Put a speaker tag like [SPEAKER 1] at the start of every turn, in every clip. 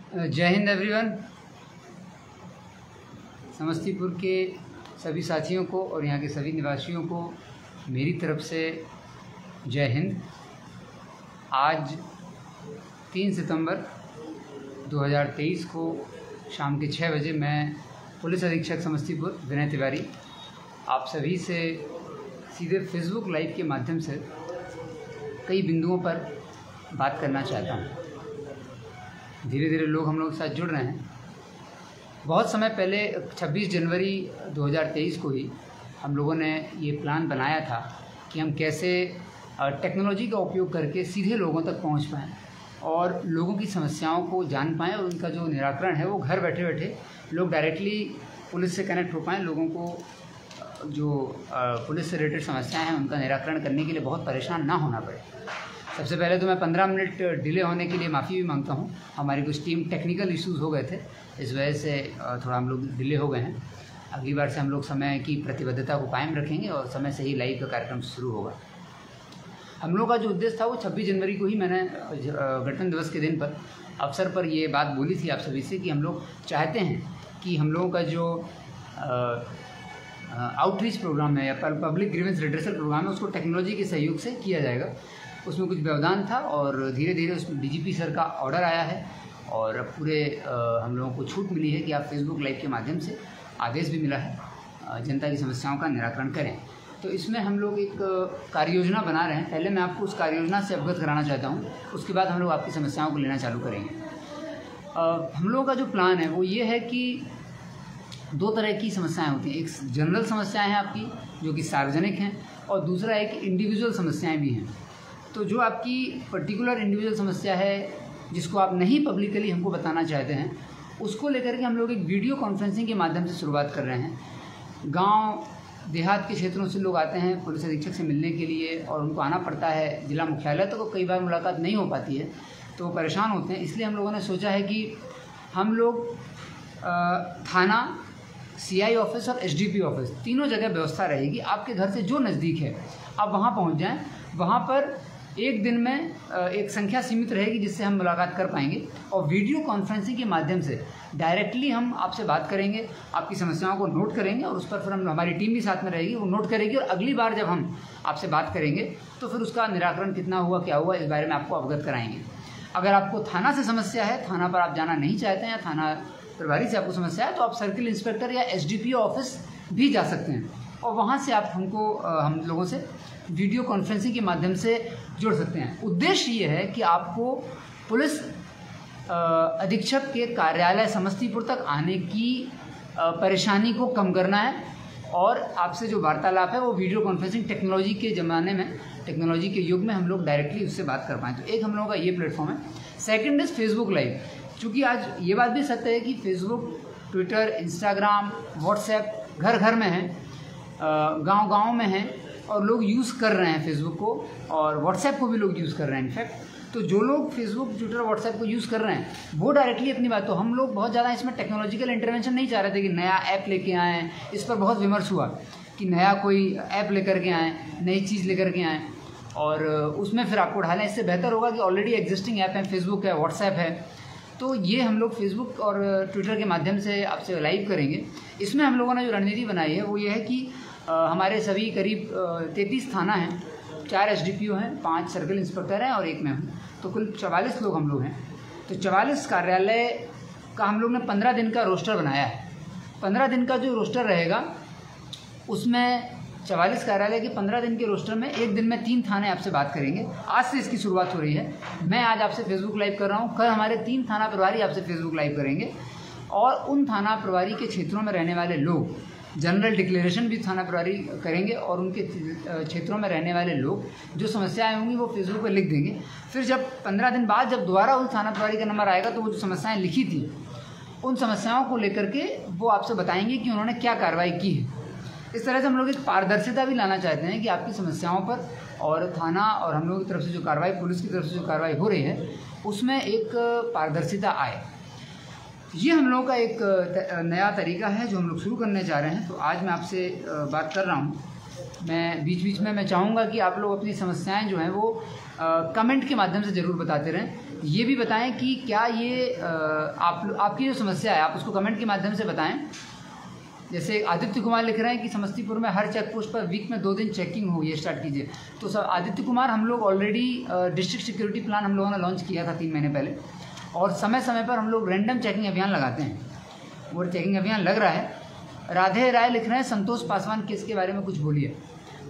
[SPEAKER 1] जय हिंद एवरीवन। समस्तीपुर के सभी साथियों को और यहाँ के सभी निवासियों को मेरी तरफ से जय हिंद। आज 3 सितंबर 2023 को शाम के 6 बजे मैं पुलिस अधीक्षक समस्तीपुर विनय तिवारी आप सभी से सीधे फेसबुक लाइव के माध्यम से कई बिंदुओं पर बात करना चाहता हूँ। धीरे धीरे लोग हम लोग के साथ जुड़ रहे हैं। बहुत समय पहले 26 जनवरी 2023 को ही हम लोगों ने ये प्लान बनाया था कि हम कैसे टेक्नोलॉजी का उपयोग करके सीधे लोगों तक पहुंच पाएँ और लोगों की समस्याओं को जान पाएँ और उनका जो निराकरण है वो घर बैठे बैठे लोग डायरेक्टली पुलिस से कनेक्ट हो पाएँ। लोगों को जो पुलिस से रिलेटेड समस्याएं हैं उनका निराकरण करने के लिए बहुत परेशान ना होना पड़े। सबसे पहले तो मैं 15 मिनट डिले होने के लिए माफ़ी भी मांगता हूँ। हमारी कुछ टीम टेक्निकल इश्यूज़ हो गए थे, इस वजह से थोड़ा हम लोग डिले हो गए हैं। अगली बार से हम लोग समय की प्रतिबद्धता को कायम रखेंगे और समय से ही लाइव का कार्यक्रम शुरू होगा। हम लोग का जो उद्देश्य था वो 26 जनवरी को ही मैंने गणतंत्र दिवस के दिन पर अवसर पर ये बात बोली थी आप सभी से कि हम लोग चाहते हैं कि हम लोगों का जो आउटरीच प्रोग्राम है या पब्लिक ग्रीवेंस रिड्रेसल प्रोग्राम है उसको टेक्नोलॉजी के सहयोग से किया जाएगा। उसमें कुछ व्यवधान था और धीरे धीरे उसमें डीजीपी सर का ऑर्डर आया है और पूरे हम लोगों को छूट मिली है कि आप फेसबुक लाइव के माध्यम से आदेश भी मिला है जनता की समस्याओं का निराकरण करें। तो इसमें हम लोग एक कार्ययोजना बना रहे हैं। पहले मैं आपको उस कार्ययोजना से अवगत कराना चाहता हूँ, उसके बाद हम लोग आपकी समस्याओं को लेना चालू करेंगे। हम लोगों का जो प्लान है वो ये है कि 2 तरह की समस्याएं होती हैं। एक जनरल समस्याएं हैं आपकी जो कि सार्वजनिक हैं और दूसरा एक इंडिविजुअल समस्याएं भी हैं। तो जो आपकी पर्टिकुलर इंडिविजुअल समस्या है जिसको आप नहीं पब्लिकली हमको बताना चाहते हैं उसको लेकर के हम लोग एक वीडियो कॉन्फ्रेंसिंग के माध्यम से शुरुआत कर रहे हैं। गांव देहात के क्षेत्रों से लोग आते हैं पुलिस अधीक्षक से मिलने के लिए और उनको आना पड़ता है जिला मुख्यालय, तो कई बार मुलाकात नहीं हो पाती है तो परेशान होते हैं। इसलिए हम लोगों ने सोचा है कि हम लोग थाना, CI ऑफिस और SDP ऑफिस तीनों जगह व्यवस्था रहेगी। आपके घर से जो नज़दीक है आप वहाँ पहुँच जाएँ। वहाँ पर एक दिन में एक संख्या सीमित रहेगी जिससे हम मुलाकात कर पाएंगे और वीडियो कॉन्फ्रेंसिंग के माध्यम से डायरेक्टली हम आपसे बात करेंगे, आपकी समस्याओं को नोट करेंगे और उस पर फिर हम हमारी टीम भी साथ में रहेगी, वो नोट करेगी और अगली बार जब हम आपसे बात करेंगे तो फिर उसका निराकरण कितना हुआ, क्या हुआ, इस बारे में आपको अवगत कराएंगे। अगर आपको थाना से समस्या है, थाना पर आप जाना नहीं चाहते हैं या थाना प्रभारी से आपको समस्या है तो आप सर्किल इंस्पेक्टर या SDPO ऑफिस भी जा सकते हैं और वहाँ से आप हम लोगों से वीडियो कॉन्फ्रेंसिंग के माध्यम से जुड़ सकते हैं। उद्देश्य ये है कि आपको पुलिस अधीक्षक के कार्यालय समस्तीपुर तक आने की परेशानी को कम करना है और आपसे जो वार्तालाप है वो वीडियो कॉन्फ्रेंसिंग टेक्नोलॉजी के ज़माने में, टेक्नोलॉजी के युग में हम लोग डायरेक्टली उससे बात कर पाएँ। तो एक हम लोगों का ये प्लेटफॉर्म है। Second is Facebook live. चूँकि आज ये बात भी सत्य है कि फेसबुक, ट्विटर, इंस्टाग्राम, व्हाट्सएप घर घर में है, गांव गांव में है और लोग यूज़ कर रहे हैं फेसबुक को और व्हाट्सएप को भी लोग यूज़ कर रहे हैं। इनफैक्ट तो जो लोग फेसबुक, ट्विटर, व्हाट्सएप को यूज़ कर रहे हैं वो डायरेक्टली अपनी बात, तो हम लोग बहुत ज़्यादा इसमें टेक्नोलॉजिकल इंटरवेंशन नहीं चाह रहे थे कि नया ऐप लेके आएँ। इस पर बहुत विमर्श हुआ कि नया कोई ऐप लेकर के आएँ, नई चीज़ लेकर के आएँ और उसमें फिर आपको ढालें। इससे बेहतर होगा कि ऑलरेडी एग्जिस्टिंग ऐप है, फेसबुक है, व्हाट्सएप है, तो ये हम लोग फेसबुक और ट्विटर के माध्यम से आपसे लाइव करेंगे। इसमें हम लोगों ने जो रणनीति बनाई है वो ये है कि हमारे सभी करीब 33 थाना हैं, 4 SDPO हैं, 5 सर्किल इंस्पेक्टर हैं और 1 मैं हूँ, तो कुल 44 लोग हम लोग हैं। तो 44 कार्यालय का हम लोग ने 15 दिन का रोस्टर बनाया है। 15 दिन का जो रोस्टर रहेगा उसमें 44 कार्यालय के 15 दिन के रोस्टर में एक दिन में 3 थाने आपसे बात करेंगे। आज से इसकी शुरुआत हो रही है। मैं आज आपसे फेसबुक लाइव कर रहा हूँ, कल हमारे 3 थाना प्रभारी आपसे फेसबुक लाइव करेंगे और उन थाना प्रभारी के क्षेत्रों में रहने वाले लोग जनरल डिक्लेरेशन भी थाना प्रभारी करेंगे और उनके क्षेत्रों में रहने वाले लोग जो समस्याएं होंगी वो फेसबुक पर लिख देंगे। फिर जब 15 दिन बाद जब दोबारा उस थाना प्रभारी का नंबर आएगा तो वो जो समस्याएं लिखी थी उन समस्याओं को लेकर के वो आपसे बताएंगे कि उन्होंने क्या कार्रवाई की है। इस तरह से हम लोग एक पारदर्शिता भी लाना चाहते हैं कि आपकी समस्याओं पर और थाना और हम लोग की तरफ से जो कार्रवाई, पुलिस की तरफ से जो कार्रवाई हो रही है उसमें एक पारदर्शिता आए। ये हम लोगों का एक नया तरीका है जो हम लोग शुरू करने जा रहे हैं। तो आज मैं आपसे बात कर रहा हूँ। मैं बीच बीच में मैं चाहूँगा कि आप लोग अपनी समस्याएं जो हैं वो कमेंट के माध्यम से ज़रूर बताते रहें। ये भी बताएं कि क्या ये आपकी जो समस्या है आप उसको कमेंट के माध्यम से बताएं। जैसे आदित्य कुमार लिख रहे हैं कि समस्तीपुर में हर चेक पोस्ट पर वीक में 2 दिन चेकिंग हो, ये स्टार्ट कीजिए। तो सर आदित्य कुमार, हम लोग ऑलरेडी डिस्ट्रिक्ट सिक्योरिटी प्लान हम लोगों ने लॉन्च किया था 3 महीने पहले, और समय समय पर हम लोग रैंडम चेकिंग अभियान लगाते हैं। वो चेकिंग अभियान लग रहा है। राधे राय लिख रहे हैं संतोष पासवान केस के बारे में कुछ बोलिए।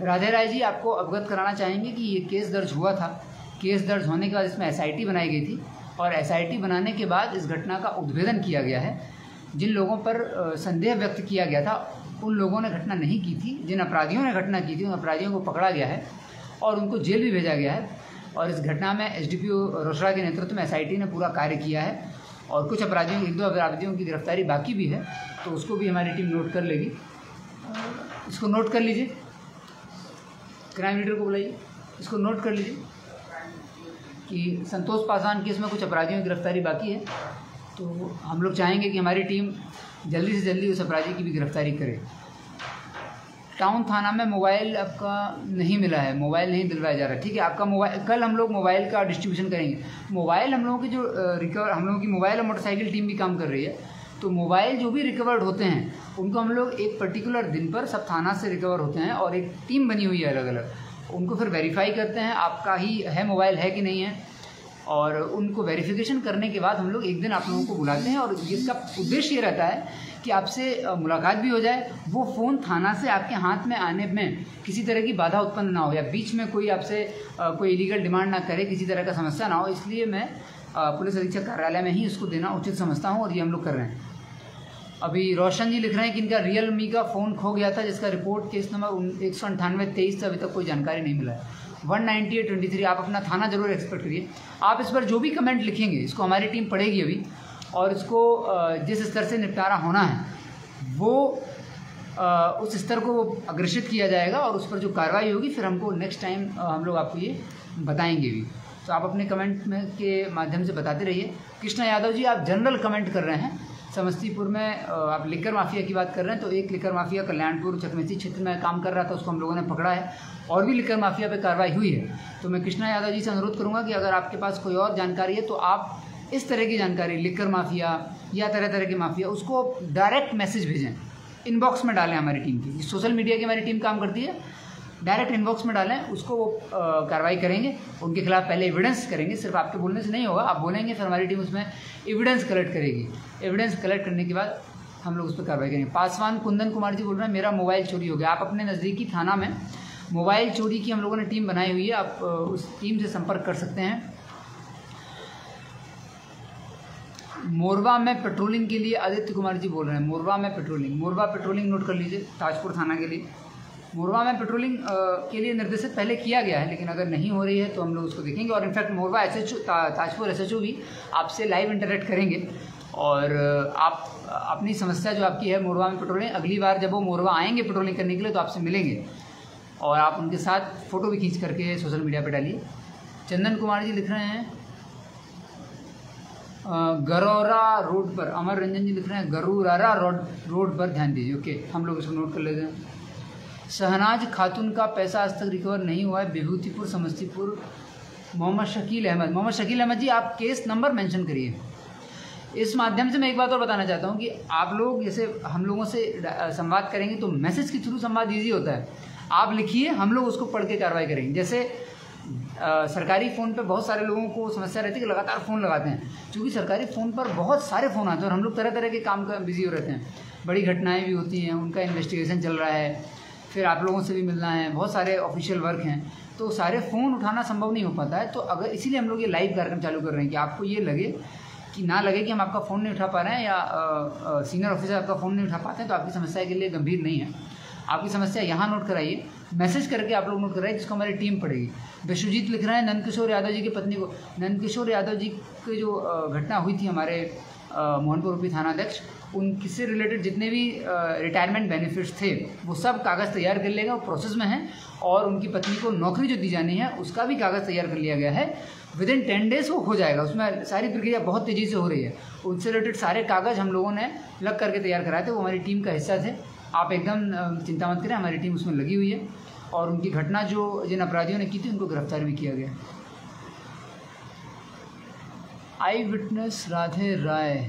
[SPEAKER 1] राधे राय जी, आपको अवगत कराना चाहेंगे कि ये केस दर्ज हुआ था। केस दर्ज होने के बाद इसमें SIT बनाई गई थी, और SIT बनाने के बाद इस घटना का उद्भेदन किया गया है। जिन लोगों पर संदेह व्यक्त किया गया था उन लोगों ने घटना नहीं की थी। जिन अपराधियों ने घटना की थी उन अपराधियों को पकड़ा गया है और उनको जेल भी भेजा गया है। और इस घटना में SDPO रोसड़ा के नेतृत्व में SIT ने पूरा कार्य किया है, और कुछ अपराधियों 1-2 अपराधियों की गिरफ्तारी बाकी भी है, तो उसको भी हमारी टीम नोट कर लेगी। इसको नोट कर लीजिए, क्राइम लीडर को बुलाइए, इसको नोट कर लीजिए कि संतोष पासवान केस में कुछ अपराधियों की गिरफ्तारी बाकी है। तो हम लोग चाहेंगे कि हमारी टीम जल्दी से जल्दी उस अपराधी की भी गिरफ्तारी करे। टाउन थाना में मोबाइल आपका नहीं मिला है, मोबाइल नहीं दिलवाया जा रहा है। ठीक है, आपका मोबाइल, कल हम लोग मोबाइल का डिस्ट्रीब्यूशन करेंगे। मोबाइल हम लोगों की जो रिकवर, हम लोगों की मोबाइल और मोटरसाइकिल टीम भी काम कर रही है। तो मोबाइल जो भी रिकवर्ड होते हैं उनको हम लोग एक पर्टिकुलर दिन पर सब थाना से रिकवर होते हैं, और एक टीम बनी हुई है अलग अलग, उनको फिर वेरीफाई करते हैं आपका ही है मोबाइल है कि नहीं है, और उनको वेरिफिकेशन करने के बाद हम लोग एक दिन आप लोगों को बुलाते हैं। और इसका उद्देश्य ये रहता है कि आपसे मुलाकात भी हो जाए, वो फ़ोन थाना से आपके हाथ में आने में किसी तरह की बाधा उत्पन्न ना हो, या बीच में कोई आपसे कोई इलीगल डिमांड ना करे, किसी तरह का समस्या ना हो। इसलिए मैं पुलिस अधीक्षक कार्यालय में ही उसको देना उचित समझता हूँ, और ये हम लोग कर रहे हैं। अभी रोशन जी लिख रहे हैं कि इनका रियलमी का फ़ोन खो गया था, जिसका रिपोर्ट केस नंबर 198-23 से अभी तक कोई जानकारी नहीं मिला है। 198-23 आप अपना थाना जरूर एक्सपेक्ट करिए। आप इस पर जो भी कमेंट लिखेंगे इसको हमारी टीम पढ़ेगी अभी, और इसको जिस स्तर से निपटारा होना है वो उस स्तर को अग्रेसित किया जाएगा, और उस पर जो कार्रवाई होगी फिर हमको नेक्स्ट टाइम हम लोग आपको ये बताएंगे भी। तो आप अपने कमेंट में के माध्यम से बताते रहिए। कृष्णा यादव जी, आप जनरल कमेंट कर रहे हैं। समस्तीपुर में आप लिकर माफिया की बात कर रहे हैं, तो एक लिकर माफिया कल्याणपुर चकमेसी क्षेत्र में काम कर रहा था, उसको हम लोगों ने पकड़ा है, और भी लिकर माफिया पे कार्रवाई हुई है। तो मैं कृष्णा यादव जी से अनुरोध करूंगा कि अगर आपके पास कोई और जानकारी है तो आप इस तरह की जानकारी, लिकर माफिया या तरह तरह की माफिया, उसको डायरेक्ट मैसेज भेजें, इनबॉक्स में डालें हमारी टीम की। सोशल मीडिया की हमारी टीम काम करती है, डायरेक्ट इनबॉक्स में डालें, उसको वो कार्रवाई करेंगे। उनके खिलाफ पहले एविडेंस करेंगे, सिर्फ आपके बोलने से नहीं होगा, आप बोलेंगे फिर हमारी टीम उसमें एविडेंस कलेक्ट करेगी। एविडेंस कलेक्ट करने के बाद हम लोग उस पर कार्रवाई करेंगे। पासवान कुंदन कुमार जी बोल रहे हैं मेरा मोबाइल चोरी हो गया। आप अपने नज़दीकी थाना में मोबाइल चोरी की हम लोगों ने टीम बनाई हुई है, आप उस टीम से संपर्क कर सकते हैं। मोरवा में पेट्रोलिंग के लिए आदित्य कुमार जी बोल रहे हैं, मोरवा में पेट्रोलिंग, मोरवा पेट्रोलिंग नोट कर लीजिए, ताजपुर थाना के लिए। मोरवा में पेट्रोलिंग के लिए निर्देशित पहले किया गया है, लेकिन अगर नहीं हो रही है तो हम लोग उसको देखेंगे। और in fact Morwa SHO, Tajpur SHO भी आपसे लाइव इंटरेक्ट करेंगे, और आप अपनी समस्या जो आपकी है मोरवा में पेट्रोलिंग, अगली बार जब वो मोरवा आएंगे पेट्रोलिंग करने के लिए तो आपसे मिलेंगे, और आप उनके साथ फ़ोटो भी खींच करके सोशल मीडिया पर डालिए। चंदन कुमार जी लिख रहे हैं गरौरा रोड पर, अमर रंजन जी लिख रहे हैं गरुरारा रोड पर ध्यान दीजिए। ओके, हम लोग इसको नोट कर लेते हैं। शहनाज खातून का पैसा आज तक रिकवर नहीं हुआ है, विभूतिपुर समस्तीपुर। मोहम्मद शकील अहमद जी, आप केस नंबर मेंशन करिए। इस माध्यम से मैं एक बात और बताना चाहता हूँ कि आप लोग जैसे हम लोगों से संवाद करेंगे तो मैसेज के थ्रू संवाद ईजी होता है। आप लिखिए, हम लोग उसको पढ़ के कार्रवाई करेंगे। जैसे सरकारी फ़ोन पे बहुत सारे लोगों को समस्या रहती है कि लगातार फ़ोन लगाते हैं, क्योंकि सरकारी फ़ोन पर बहुत सारे फ़ोन आते हैं और हम लोग तरह तरह के काम का बिजी हो रहते हैं। बड़ी घटनाएं भी होती हैं, उनका इन्वेस्टिगेशन चल रहा है, फिर आप लोगों से भी मिलना है, बहुत सारे ऑफिशियल वर्क हैं, तो सारे फ़ोन उठाना संभव नहीं हो पाता है। तो अगर इसीलिए हम लोग ये लाइव कार्यक्रम चालू कर रहे हैं कि आपको ये लगे कि ना लगे कि हम आपका फ़ोन नहीं उठा पा रहे हैं या सीनियर ऑफिसर आपका फ़ोन नहीं उठा पाते हैं, तो आपकी समस्या के लिए गंभीर नहीं है। आपकी समस्या यहाँ नोट कराइए, मैसेज करके आप लोग नोट कराइए, जिसको हमारी टीम पढ़ेगी। विश्वजीत लिख रहे हैं नंदकिशोर यादव जी की पत्नी को, नंदकिशोर यादव जी की जो घटना हुई थी हमारे मोहनपुर यूपी थानाध्यक्ष, उनसे रिलेटेड जितने भी रिटायरमेंट बेनिफिट्स थे वो सब कागज़ तैयार कर लेगा, वो प्रोसेस में है। और उनकी पत्नी को नौकरी जो दी जानी है उसका भी कागज़ तैयार कर लिया गया है। विदिन 10 डेज़ वो हो जाएगा, उसमें सारी प्रक्रिया बहुत तेज़ी से हो रही है। उनसे रिलेटेड सारे कागज़ हम लोगों ने लग करके तैयार कराए थे, वो हमारी टीम का हिस्सा थे। आप एकदम चिंता मत करें, हमारी टीम उसमें लगी हुई है, और उनकी घटना जो जिन अपराधियों ने की थी उनको गिरफ्तार भी किया गया। आई विटनेस राधे राय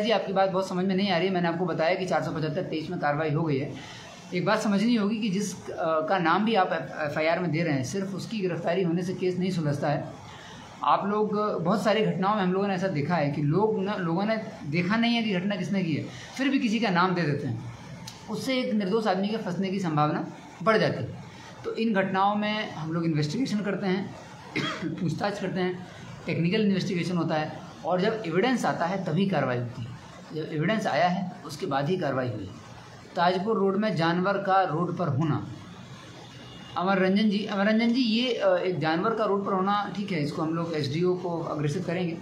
[SPEAKER 1] जी, आपकी बात बहुत समझ में नहीं आ रही है। मैंने आपको बताया कि 475-23 में कार्रवाई हो गई है। एक बात समझनी होगी कि जिस का नाम भी आप FIR में दे रहे हैं, सिर्फ उसकी गिरफ्तारी होने से केस नहीं सुलझता है। आप लोग बहुत सारी घटनाओं में हम लोगों ने ऐसा देखा है कि लोगों ने देखा नहीं है कि घटना किसने की है, फिर भी किसी का नाम दे देते हैं। उससे एक निर्दोष आदमी के फंसने की संभावना बढ़ जाती है। तो इन घटनाओं में हम लोग इन्वेस्टिगेशन करते हैं, पूछताछ करते हैं, टेक्निकल इन्वेस्टिगेशन होता है, और जब एविडेंस आता है तभी कार्रवाई होती है। जब एविडेंस आया है उसके बाद ही कार्रवाई हुई। ताजपुर रोड में जानवर का रोड पर होना, अमर रंजन जी, ये एक जानवर का रोड पर होना ठीक है, इसको हम लोग SDO को अग्रेसित करेंगे।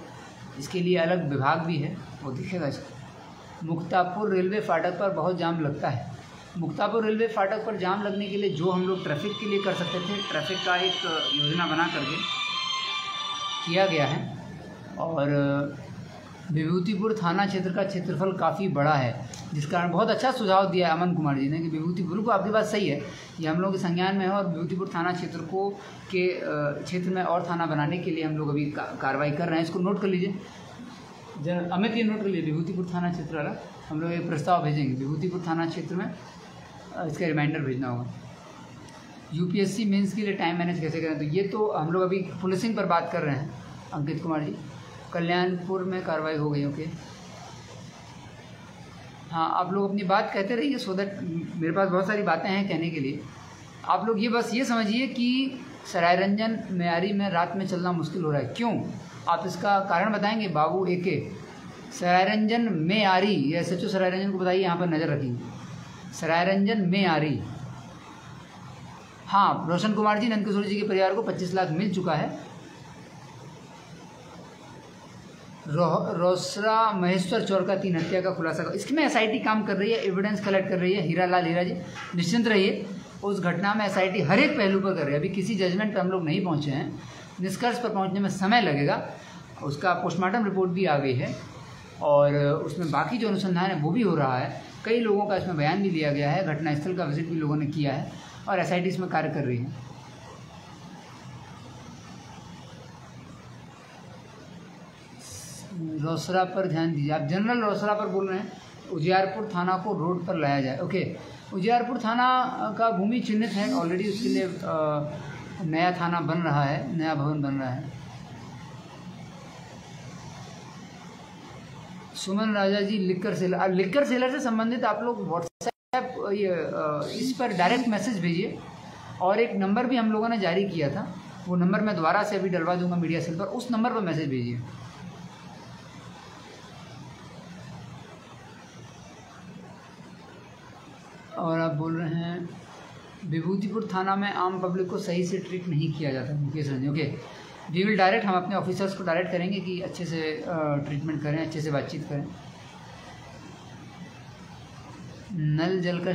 [SPEAKER 1] इसके लिए अलग विभाग भी है, वो दिखेगा इसको। मुक्तापुर रेलवे फाटक पर बहुत जाम लगता है। मुक्तापुर रेलवे फाटक पर जाम लगने के लिए जो हम लोग ट्रैफिक के लिए कर सकते थे, ट्रैफिक का एक योजना बना करके किया गया है। और विभूतिपुर थाना क्षेत्र का क्षेत्रफल काफ़ी बड़ा है, जिस कारण बहुत अच्छा सुझाव दिया है अमन कुमार जी ने कि विभूतिपुर को, आपकी बात सही है, ये हम लोग के संज्ञान में है। और विभूतिपुर थाना क्षेत्र को के क्षेत्र में और थाना बनाने के लिए हम लोग अभी कार्रवाई कर रहे हैं। इसको नोट कर लीजिए अमित, ये नोट कर लीजिए, विभूतिपुर थाना क्षेत्र वाला हम लोग एक प्रस्ताव भेजेंगे। विभूतिपुर थाना क्षेत्र में इसका रिमाइंडर भेजना होगा। UPSC मेंस के लिए टाइम मैनेज कैसे करें, तो ये तो हम लोग अभी पुलिसिंग पर बात कर रहे हैं अंकित कुमार जी। कल्याणपुर में कार्रवाई हो गई, ओके। हाँ, आप लोग अपनी बात कहते रहिए, सो दैट मेरे पास बहुत सारी बातें हैं कहने के लिए। आप लोग ये बस ये समझिए कि सरायरंजन मेयारी में रात में चलना मुश्किल हो रहा है। क्यों, आप इसका कारण बताएंगे? बाबू AK, सरायरंजन मेयारी, ये SHO सरायरंजन को बताइए, यहाँ पर नज़र रखिए। सरायरंजन मेयारी, हाँ, रोशन कुमार जी, नंदकिशोर जी के परिवार को 25 लाख मिल चुका है। रोसरा महेश्वर चौर का 3 हत्या का खुलासा, इसमें SIT काम कर रही है, एविडेंस कलेक्ट कर रही है। हीरा जी निश्चिंत रहिए, उस घटना में SIT हर एक पहलू पर कर रही है। अभी किसी जजमेंट पर हम लोग नहीं पहुंचे हैं, निष्कर्ष पर पहुंचने में समय लगेगा। उसका पोस्टमार्टम रिपोर्ट भी आ गई है और उसमें बाकी जो अनुसंधान है वो भी हो रहा है। कई लोगों का इसमें बयान भी लिया गया है, घटनास्थल का विजिट भी लोगों ने किया है और SIT इसमें कार्य कर रही है। रोसरा पर ध्यान दीजिए, आप जनरल रोसरा पर बोल रहे हैं। उजियारपुर थाना को रोड पर लाया जाए, ओके। उजियारपुर थाना का भूमि चिन्हित है ऑलरेडी, उसके लिए नया थाना बन रहा है, नया भवन बन रहा है। सुमन राजा जी, लिक्कर सेलर से संबंधित आप लोग व्हाट्सएप इस पर डायरेक्ट मैसेज भेजिए। और एक नंबर भी हम लोगों ने जारी किया था, वो नंबर मैं दोबारा से अभी डलवा दूंगा मीडिया सेल पर, उस नंबर पर मैसेज भेजिए। और आप बोल रहे हैं विभूतिपुर थाना में आम पब्लिक को सही से ट्रीट नहीं किया जाता, Mukesh Ranjan, okay. We will direct, हम अपने ऑफिसर्स को डायरेक्ट करेंगे कि अच्छे से ट्रीटमेंट करें, अच्छे से बातचीत करें। नल जल का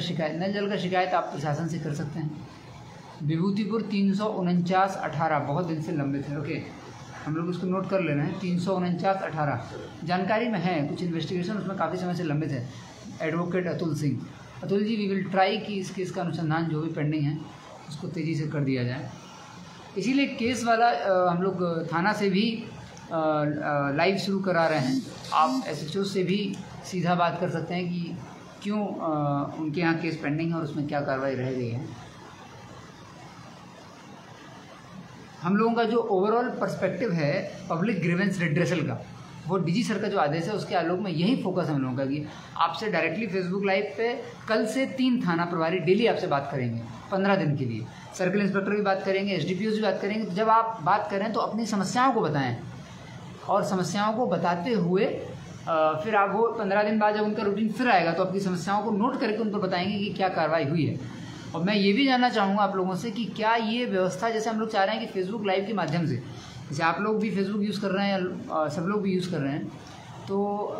[SPEAKER 1] शिकायत आप प्रशासन से कर सकते हैं। विभूतिपुर 349/18 बहुत दिन से लंबित है, ओके। हम लोग उसको नोट कर ले रहे हैं। 349/18 जानकारी में है, कुछ इन्वेस्टिगेशन उसमें काफ़ी समय से लंबित है। Advocate Atul Singh, Atul ji, we will try कि इस केस का अनुसंधान जो भी पेंडिंग है उसको तेज़ी से कर दिया जाए। इसीलिए केस वाला हम लोग थाना से भी लाइव शुरू करा रहे हैं। आप SHO से भी सीधा बात कर सकते हैं कि क्यों उनके यहाँ केस पेंडिंग है और उसमें क्या कार्रवाई रह गई है। हम लोगों का जो ओवरऑल पर्सपेक्टिव है पब्लिक ग्रीवेंस रिड्रेसल का, वो DG सर का जो आदेश है उसके आलोक में यही फोकस हम लोगों का कि आपसे डायरेक्टली फेसबुक लाइव पे कल से 3 थाना प्रभारी डेली आपसे बात करेंगे 15 दिन के लिए। सर्किल इंस्पेक्टर भी बात करेंगे, SDPOs भी बात करेंगे। तो जब आप बात करें तो अपनी समस्याओं को बताएं और समस्याओं को बताते हुए फिर आप वो 15 दिन बाद जब उनका रूटीन फिर आएगा तो अपनी समस्याओं को नोट करके उन पर बताएंगे कि क्या कार्रवाई हुई है। और मैं ये भी जानना चाहूँगा आप लोगों से कि क्या ये व्यवस्था, जैसे हम लोग चाह रहे हैं कि फेसबुक लाइव के माध्यम से, जैसे आप लोग भी फेसबुक यूज़ कर रहे हैं या सब लोग भी यूज़ कर रहे हैं, तो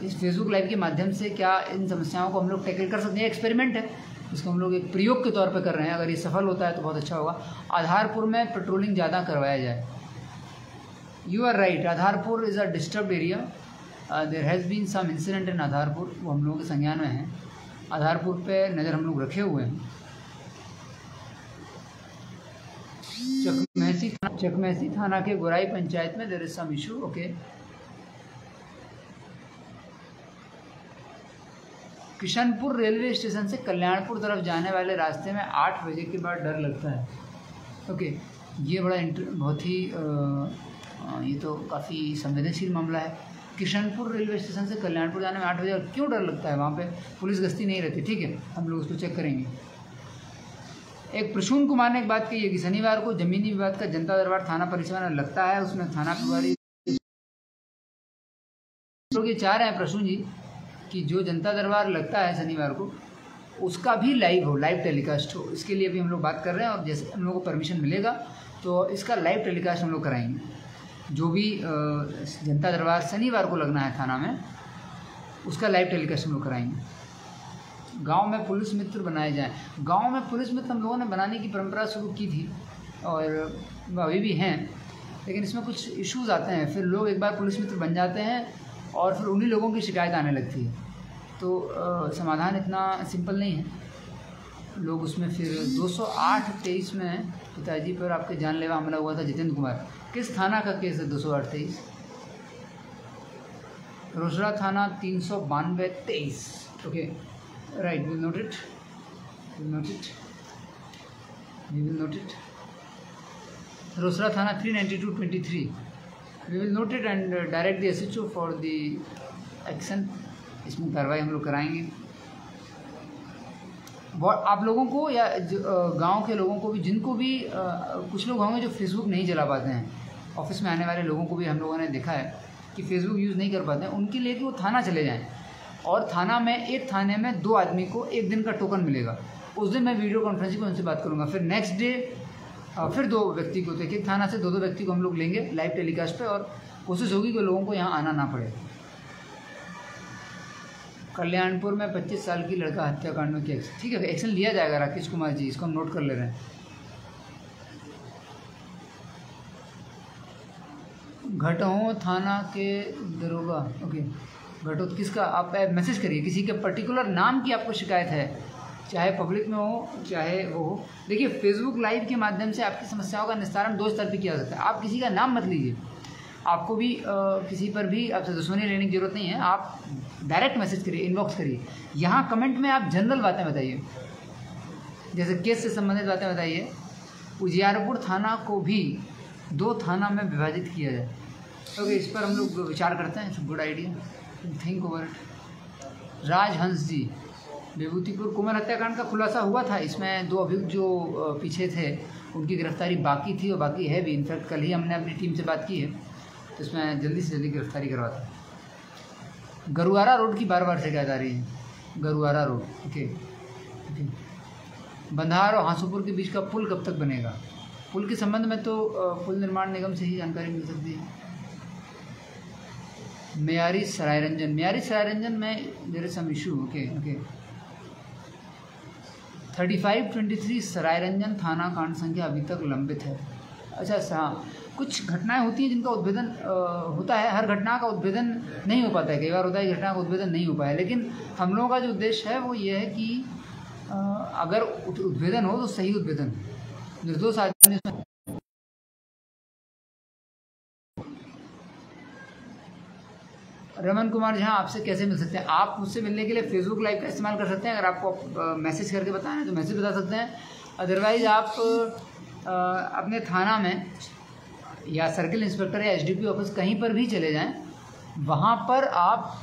[SPEAKER 1] इस फेसबुक लाइव के माध्यम से क्या इन समस्याओं को हम लोग टैकल कर सकते हैं? एक्सपेरिमेंट है, इसको हम लोग एक प्रयोग के तौर पे कर रहे हैं। अगर ये सफल होता है तो बहुत अच्छा होगा। आधारपुर में पेट्रोलिंग ज़्यादा करवाया जाए। You are right, Adharpur is a disturbed area. There has been some incident in Adharpur, वो हम लोगों के संज्ञान में है। आधारपुर पे नज़र हम लोग रखे हुए हैं। चकमैसी थाना के गोराई पंचायत में there is some issue. Okay, Kishanpur railway station से कल्याणपुर तरफ जाने वाले रास्ते में 8 बजे के बाद डर लगता है। ओके, ये बड़ा बहुत ही ये तो काफ़ी संवेदनशील मामला है। किशनपुर रेलवे स्टेशन से कल्याणपुर जाने में 8 बजे क्यों डर लगता है? वहाँ पे पुलिस गश्ती नहीं रहती। ठीक है, हम लोग उसको चेक करेंगे। एक प्रसून कुमार ने एक बात कही है कि शनिवार को जमीनी विवाद का जनता दरबार थाना परिसर में लगता है, उसमें थाना प्रभारी लोग ये चाह रहे हैं प्रसून जी कि जो जनता दरबार लगता है शनिवार को उसका भी लाइव टेलीकास्ट हो। इसके लिए भी हम लोग बात कर रहे हैं और जैसे हम लोग को परमिशन मिलेगा तो इसका लाइव टेलीकास्ट हम लोग कराएंगे। जो भी जनता दरबार शनिवार को लगना है थाना में उसका लाइव टेलीकास्ट हम लोग कराएंगे। गांव में पुलिस मित्र बनाए जाएं। गांव में पुलिस मित्र हम लोगों ने बनाने की परंपरा शुरू की थी और अभी भी हैं, लेकिन इसमें कुछ इश्यूज आते हैं। फिर लोग एक बार पुलिस मित्र बन जाते हैं और फिर उन्हीं लोगों की शिकायत आने लगती है, तो समाधान इतना सिंपल नहीं है। लोग उसमें फिर 208-23 में पिताजी पर आपके जानलेवा हमला हुआ था जितेंद्र कुमार, किस थाना का केस है? 208-23 रोसड़ा थाना 392-23। Okay, right, we will note it, Rosera थाना 392-23। We will note it and direct the SHO for the action. इसमें कार्रवाई हम लोग कराएंगे। आप लोगों को या गांव के लोगों को भी, जिनको भी कुछ लोग होंगे जो फेसबुक नहीं चला पाते हैं, ऑफिस में आने वाले लोगों को भी हम लोगों ने देखा है कि फेसबुक यूज़ नहीं कर पाते हैं, उनके लिए कि वो थाना चले जाएं और थाना में एक थाने में 2 आदमी को 1 दिन का टोकन मिलेगा। उस दिन मैं वीडियो कॉन्फ्रेंसिंग में उनसे बात करूँगा। फिर नेक्स्ट डे फिर 2 व्यक्ति को, तो एक थाना से 2 व्यक्ति को हम लोग लेंगे लाइव टेलीकास्ट पे और कोशिश होगी कि लोगों को यहाँ आना ना पड़े। कल्याणपुर में 25 साल की लड़का हत्याकांड में केस, ठीक है, एक्शन लिया जाएगा। राकेश कुमार जी, इसको हम नोट कर ले रहे हैं। घटों थाना के दरोगा, ओके, घटों किसका, आप मैसेज करिए, किसी के पर्टिकुलर नाम की आपको शिकायत है, चाहे पब्लिक में हो चाहे वो हो। देखिए, फेसबुक लाइव के माध्यम से आपकी समस्याओं का निस्तारण 2 स्तर पर किया जा सकता है। आप किसी का नाम मत लीजिए, आपको भी किसी पर भी आपसे दुश्मनी लेने की जरूरत नहीं है। आप डायरेक्ट मैसेज करिए, इनबॉक्स करिए। यहाँ कमेंट में आप जनरल बातें बताइए, जैसे केस से संबंधित बातें बताइए। उजियारपुर थाना को भी 2 थाना में विभाजित किया जाए। ओके, इस पर हम लोग विचार करते हैं। It's good idea, think over it. Rajhans ji, Vibhutipur Kumar हत्याकांड का खुलासा हुआ था। इसमें 2 अभियुक्त जो पीछे थे उनकी गिरफ्तारी बाकी थी और बाकी है भी। इनफैक्ट कल ही हमने अपनी टीम से बात की है, तो इसमें जल्दी से जल्दी गिरफ्तारी करवाता है। गरुआरा रोड की बार शिकायत आ रही है। गरुआरा रोड, ओके। बंधार और हांसूपुर के बीच का पुल कब तक बनेगा? पुल के संबंध में तो पुल निर्माण निगम से ही जानकारी मिल सकती है। मेयारी सरायरंजन में there is some issue. Okay 3523 Sarairanjan थाना कांड संख्या अभी तक लंबित है। अच्छा, हाँ, कुछ घटनाएं होती हैं जिनका उद्भेदन होता है। हर घटना का उद्भेदन नहीं हो पाता है, कई बार होता है कि घटना का उद्भेदन नहीं हो पाया, लेकिन हम लोगों का जो उद्देश्य है वो ये है कि अगर उद्भेदन हो तो सही उद्भेदन, निर्दोष आदमी इसमें। रमन कुमार झा, आपसे कैसे मिल सकते हैं? आप मुझसे मिलने के लिए फेसबुक लाइव का इस्तेमाल कर सकते हैं। अगर आपको मैसेज करके बताना है तो मैसेज बता सकते हैं। अदरवाइज आप अपने थाना में या सर्किल इंस्पेक्टर या SDPO ऑफिस कहीं पर भी चले जाएं, वहाँ पर आप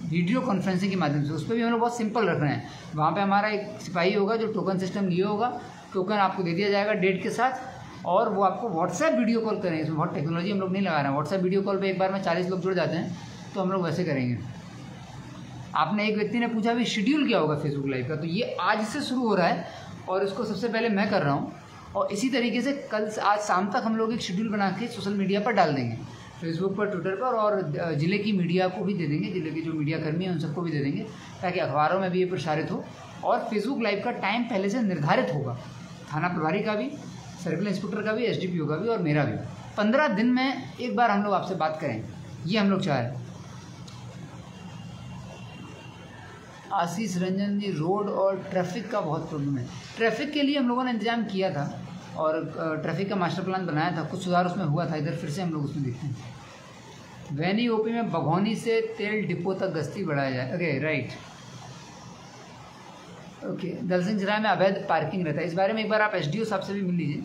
[SPEAKER 1] वीडियो कॉन्फ्रेंसिंग के माध्यम से, उस पर भी हम लोग बहुत सिंपल रख रहे हैं। वहाँ पे हमारा एक सिपाही होगा जो टोकन सिस्टम लिए होगा, टोकन आपको दे दिया जाएगा डेट के साथ, और वो आपको व्हाट्सएप वीडियो कॉल करेंगे। इसमें बहुत टेक्नोलॉजी हम लोग नहीं लगा रहे हैं। व्हाट्सएप वीडियो कॉल पे एक बार में 40 लोग जुड़ जाते हैं, तो हम लोग वैसे करेंगे। आपने एक व्यक्ति ने पूछा भी शेड्यूल क्या होगा फेसबुक लाइव का, तो ये आज से शुरू हो रहा है और इसको सबसे पहले मैं कर रहा हूँ, और इसी तरीके से कल आज शाम तक हम लोग एक शेड्यूल बना के सोशल मीडिया पर डाल देंगे, फेसबुक पर, ट्विटर पर, और ज़िले की मीडिया को भी दे देंगे, ज़िले के जो मीडिया कर्मी हैं उन सबको भी दे देंगे, ताकि अखबारों में भी ये प्रसारित हो। और फेसबुक लाइव का टाइम पहले से निर्धारित होगा, थाना प्रभारी का भी, सर्किल इंस्पेक्टर का भी, SDPO का भी और मेरा भी। 15 दिन में एक बार हम लोग आपसे बात करें, ये हम लोग चाह रहे हैं। आशीष रंजन जी, रोड और ट्रैफिक का बहुत प्रॉब्लम है। ट्रैफिक के लिए हम लोगों ने इंतजाम किया था, और ट्रैफिक का मास्टर प्लान बनाया था, कुछ सुधार उसमें हुआ था। इधर फिर से हम लोग उसमें देखते हैं। वैनी ओपी में बघौनी से तेल डिपो तक गश्ती बढ़ाया जाए। Okay right, okay. दल सिंह सराय में अवैध पार्किंग रहता है, इस बारे में एक बार आप एसडीओ साहब से भी मिल लीजिए,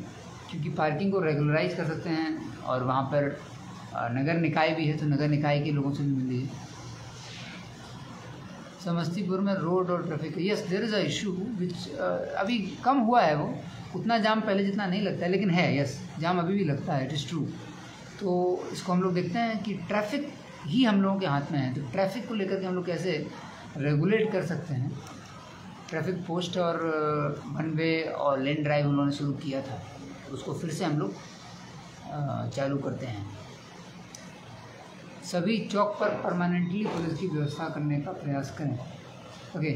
[SPEAKER 1] क्योंकि पार्किंग को रेगुलराइज कर सकते हैं। और वहाँ पर नगर निकाय भी है, तो नगर निकाय के लोगों से भी मिल लीजिए। समस्तीपुर में रोड और traffic, yes there is a issue which अभी कम हुआ है, वो उतना जाम पहले जितना नहीं लगता है, लेकिन है, यस जाम अभी भी लगता है, इट इज़ ट्रू। तो इसको हम लोग देखते हैं कि ट्रैफिक ही हम लोगों के हाथ में है, तो ट्रैफिक को लेकर के हम लोग कैसे रेगुलेट कर सकते हैं। ट्रैफिक पोस्ट और वन वे और लेन ड्राइव उन्होंने शुरू किया था, उसको फिर से हम लोग चालू करते हैं। सभी चौक पर परमानेंटली पुलिस की व्यवस्था करने का प्रयास करें। ओके,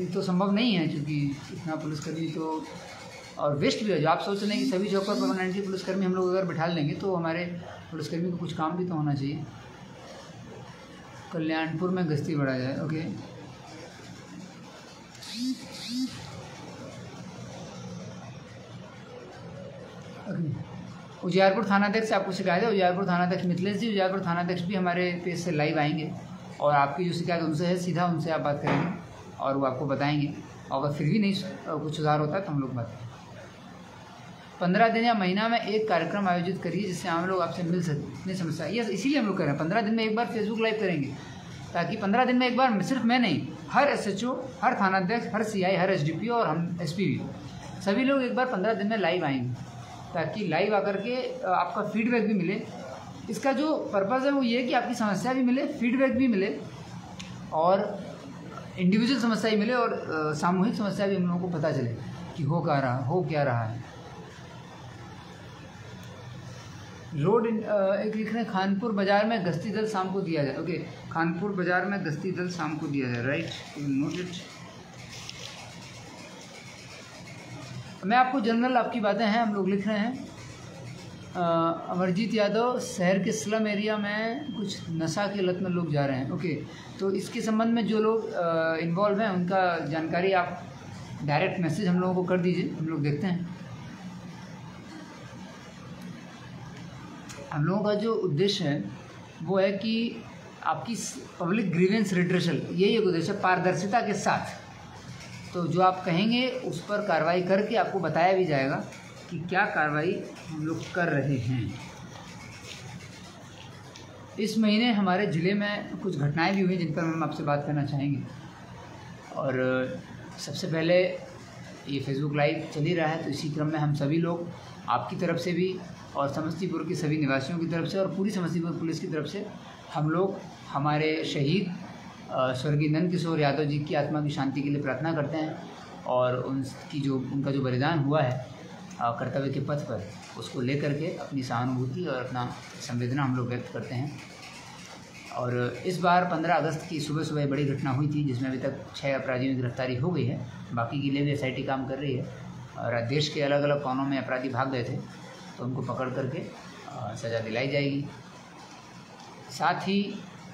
[SPEAKER 1] तो संभव नहीं है, क्योंकि इतना पुलिसकर्मी तो और वेस्ट भी है। जो आप सोच रहे हैं कि सभी चौक पर परमानेंटली पुलिसकर्मी हम लोग अगर बिठा लेंगे, तो हमारे पुलिसकर्मी को कुछ काम भी तो होना चाहिए। कल्याणपुर में गश्ती बढ़ा जाए। ओके, उजियारपुर थानाध्यक्ष से आपको शिकायत है। उजियारपुर थानाध्यक्ष मिथिलेश जी, उजियारपुर थानाध्यक्ष भी हमारे पेज से लाइव आएंगे, और आपकी जो शिकायत उनसे है, सीधा उनसे आप बात करेंगे और वो आपको बताएंगे। और अगर फिर भी नहीं कुछ सुधार होता है तो हम लोग बात करेंगे। 15 दिन या महीना में एक कार्यक्रम आयोजित करिए, जिससे आम लोग आपसे मिल सकें अपनी समस्या। ये इसीलिए हम लोग कर रहे हैं, 15 दिन में एक बार फेसबुक लाइव करेंगे, ताकि 15 दिन में एक बार सिर्फ मैं नहीं, हर एसएचओ, हर थानाध्यक्ष, हर सीआई, हर एसडीपीओ और हम एसपी भी, सभी लोग एक बार 15 दिन में लाइव आएंगे, ताकि लाइव आकर के आपका फीडबैक भी मिले। इसका जो पर्पज़ है वो ये है कि आपकी समस्या भी मिले, फीडबैक भी मिले, और इंडिविजुअल समस्या भी मिले, और सामूहिक समस्या भी हम लोगों को पता चले कि हो क्या रहा है। रोड एक लिख रहे हैं, खानपुर बाजार में गश्ती दल शाम को दिया जाए। ओके, खानपुर बाजार में गश्ती दल शाम को दिया जाए, राइट, नोट इट। मैं आपको जनरल आपकी बातें हैं, हम लोग लिख रहे हैं। अमरजीत यादव, शहर के स्लम एरिया में कुछ नशा की लत में लोग जा रहे हैं। ओके, तो इसके संबंध में जो लोग इन्वॉल्व हैं, उनका जानकारी आप डायरेक्ट मैसेज हम लोगों को कर दीजिए, हम लोग देखते हैं। हम लोगों का जो उद्देश्य है वो है कि आपकी पब्लिक ग्रीवेंस रिड्रेसल, यही एक उद्देश्य है, पारदर्शिता के साथ। तो जो आप कहेंगे उस पर कार्रवाई करके आपको बताया भी जाएगा कि क्या कार्रवाई हम लोग कर रहे हैं। इस महीने हमारे ज़िले में कुछ घटनाएं भी हुई जिन पर हम आपसे बात करना चाहेंगे। और सबसे पहले ये फेसबुक लाइव चल ही रहा है, तो इसी क्रम में हम सभी लोग आपकी तरफ से भी और समस्तीपुर के सभी निवासियों की तरफ से और पूरी समस्तीपुर पुलिस की तरफ से हम लोग हमारे शहीद स्वर्गीय नंद किशोर यादव जी की आत्मा की शांति के लिए प्रार्थना करते हैं, और उनका जो बलिदान हुआ है कर्तव्य के पथ पर, उसको लेकर के अपनी सहानुभूति और अपना संवेदना हम लोग व्यक्त करते हैं। और इस बार 15 अगस्त की सुबह बड़ी घटना हुई थी, जिसमें अभी तक 6 अपराधियों की गिरफ्तारी हो गई है। बाकी के लिए भी एसआईटी काम कर रही है, और देश के अलग अलग कोनों में अपराधी भाग गए थे, तो उनको पकड़ करके सज़ा दिलाई जाएगी। साथ ही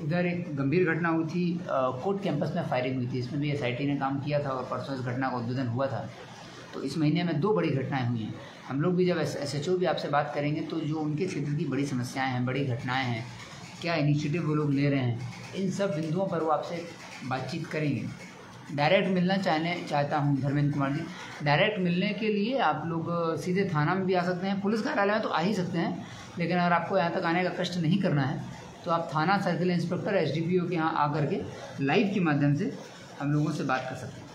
[SPEAKER 1] इधर एक गंभीर घटना हुई थी, कोर्ट कैंपस में फायरिंग हुई थी, इसमें भी एसआईटी ने काम किया था, और परसों इस घटना का उद्भेदन हुआ था। तो इस महीने में 2 बड़ी घटनाएं हुई हैं। हम लोग भी जब एसएचओ भी आपसे बात करेंगे, तो जो उनके क्षेत्र की बड़ी समस्याएं हैं, बड़ी घटनाएं हैं, क्या इनिशिएटिव वो लोग ले रहे हैं, इन सब बिंदुओं पर वो आपसे बातचीत करेंगे। डायरेक्ट मिलना चाहता हूँ धर्मेंद्र कुमार जी। डायरेक्ट मिलने के लिए आप लोग सीधे थाना में भी आ सकते हैं, पुलिस कार्यालय में तो आ ही सकते हैं, लेकिन अगर आपको यहाँ तक आने का कष्ट नहीं करना है, तो आप थाना सर्किल इंस्पेक्टर एसडीपीओ के यहाँ आकर के लाइव के माध्यम से हम लोगों से बात कर सकते हैं।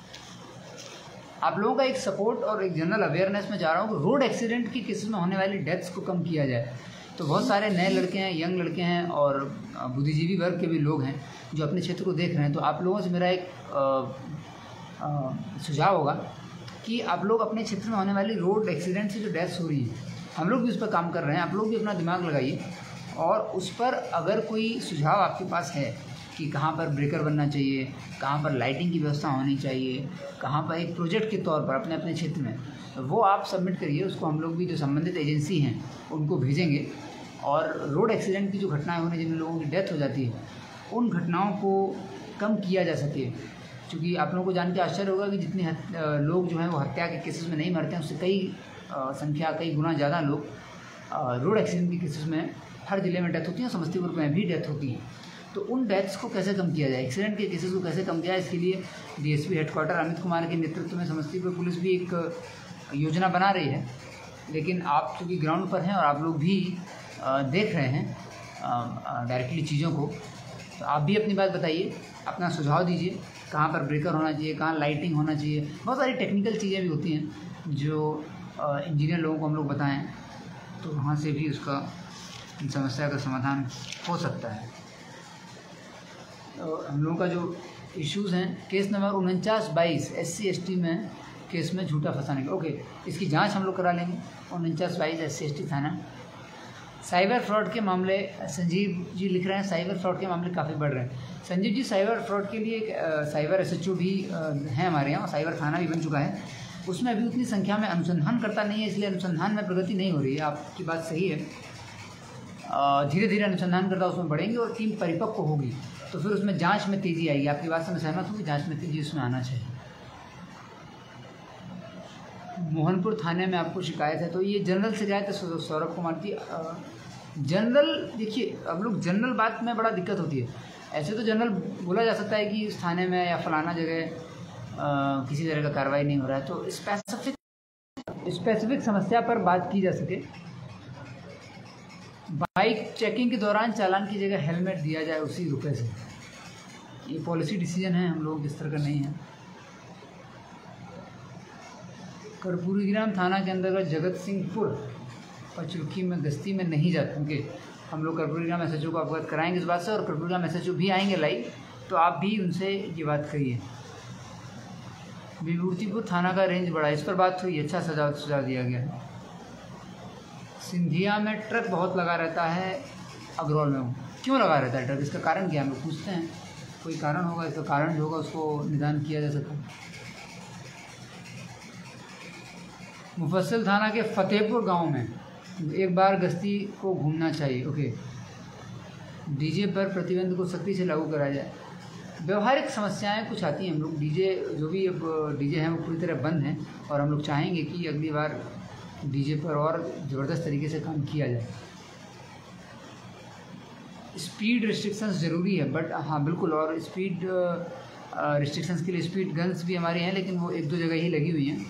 [SPEAKER 1] आप लोगों का एक सपोर्ट और एक जनरल अवेयरनेस में जा रहा हूँ कि रोड एक्सीडेंट की केसेस में होने वाली डेथ्स को कम किया जाए। तो बहुत सारे नए लड़के हैं, यंग लड़के हैं, और बुद्धिजीवी वर्ग के भी लोग हैं जो अपने क्षेत्र को देख रहे हैं। तो आप लोगों से मेरा एक सुझाव होगा कि आप लोग अपने क्षेत्र में होने वाली रोड एक्सीडेंट से जो डेथ्स हो रही हैं, हम लोग भी उस पर काम कर रहे हैं, आप लोग भी अपना दिमाग लगाइए, और उस पर अगर कोई सुझाव आपके पास है कि कहाँ पर ब्रेकर बनना चाहिए, कहाँ पर लाइटिंग की व्यवस्था होनी चाहिए, कहाँ पर एक प्रोजेक्ट के तौर पर अपने अपने क्षेत्र में, तो वो आप सबमिट करिए। उसको हम लोग भी जो संबंधित एजेंसी हैं उनको भेजेंगे, और रोड एक्सीडेंट की जो घटनाएं होने जिन लोगों की डेथ हो जाती है, उन घटनाओं को कम किया जा सके। क्योंकि आप लोगों को जान के आश्चर्य होगा कि जितने लोग जो हैं वो हत्या के केसेस में नहीं मरते हैं, उससे कई संख्या कई गुना ज़्यादा लोग रोड एक्सीडेंट के केसेस में हर ज़िले में डेथ होती है, समस्तीपुर में भी डेथ होती है। तो उन डेथ्स को कैसे कम किया जाए, एक्सीडेंट के केसेस को कैसे कम किया जाए, इसके लिए डीएसपी हेडक्वार्टर अमित कुमार के नेतृत्व में समस्तीपुर पुलिस भी एक योजना बना रही है। लेकिन आप चूँकि ग्राउंड पर हैं और आप लोग भी देख रहे हैं डायरेक्टली चीज़ों को, तो आप भी अपनी बात बताइए, अपना सुझाव दीजिए, कहाँ पर ब्रेकर होना चाहिए, कहाँ लाइटिंग होना चाहिए। बहुत सारी टेक्निकल चीज़ें भी होती हैं जो इंजीनियर लोगों को हम लोग बताएं, तो वहाँ से भी उसका समस्या का समाधान हो सकता है। तो हम लोगों का जो इश्यूज़ हैं, केस नंबर 4922 SC ST में केस में झूठा फंसाने का, ओके, इसकी जांच हम लोग करा लेंगे। 4922 SC ST थाना। साइबर फ्रॉड के मामले, संजीव जी लिख रहे हैं साइबर फ्रॉड के मामले काफ़ी बढ़ रहे हैं। संजीव जी, साइबर फ्रॉड के लिए साइबर SHO भी हैं हमारे यहाँ, साइबर थाना भी बन चुका है। उसमें अभी उतनी संख्या में अनुसंधान करता नहीं है, इसलिए अनुसंधान में प्रगति नहीं हो रही है। आपकी बात सही है, धीरे धीरे अनुसंधान करता उसमें बढ़ेंगे और टीम परिपक्व होगी, तो फिर उसमें जांच में तेज़ी आएगी। आपकी बात से मैं सहमत हूँ कि जांच में तेज़ी उसमें आना चाहिए। मोहनपुर थाने में आपको शिकायत है, तो ये जनरल शिकायत है सौरभ कुमार की। जनरल देखिए, अब लोग जनरल बात में बड़ा दिक्कत होती है। ऐसे तो जनरल बोला जा सकता है कि इस थाने में या फलाना जगह किसी तरह का कार्रवाई नहीं हो रहा है, तो स्पेसिफिक समस्या पर बात की जा सके। बाइक चेकिंग के दौरान चालान की जगह हेलमेट दिया जाए उसी रुपए से, ये पॉलिसी डिसीजन है, हम लोग इस तरह का नहीं है। कर्पूरीग्राम थाना के अंतर्गत जगत सिंहपुर पचरुखी में गश्ती में नहीं जाते होंगे। हम लोग कर्पूरीग्राम SHO को अवगत कराएंगे इस बात से, और कर्पूरीग्राम SHO भी आएंगे लाइव, तो आप भी उनसे ये बात करिए। विभूतिपुर थाना का रेंज बढ़ा, इस पर बात हुई, अच्छा सुझाव दिया गया है। सिंधिया में ट्रक बहुत लगा रहता है, अग्रौल में क्यों लगा रहता है ट्रक, इसका कारण क्या है, हम लोग पूछते हैं। कोई कारण होगा, इसका कारण जो होगा उसको निदान किया जा सकता है। मुफस्सिल थाना के फतेहपुर गांव में एक बार गश्ती को घूमना चाहिए, ओके। डीजे पर प्रतिबंध को सख्ती से लागू कराया जाए। व्यवहारिक समस्याएं कुछ आती हैं, हम लोग डीजे जो भी अब डीजे हैं वो पूरी तरह बंद हैं, और हम लोग चाहेंगे कि अगली बार डीजे पर और ज़बरदस्त तरीके से काम किया जाए। स्पीड रिस्ट्रिक्शंस ज़रूरी है, बट हाँ बिल्कुल, और स्पीड रिस्ट्रिक्शंस के लिए स्पीड गन्स भी हमारे हैं, लेकिन वो 1-2 जगह ही लगी हुई हैं।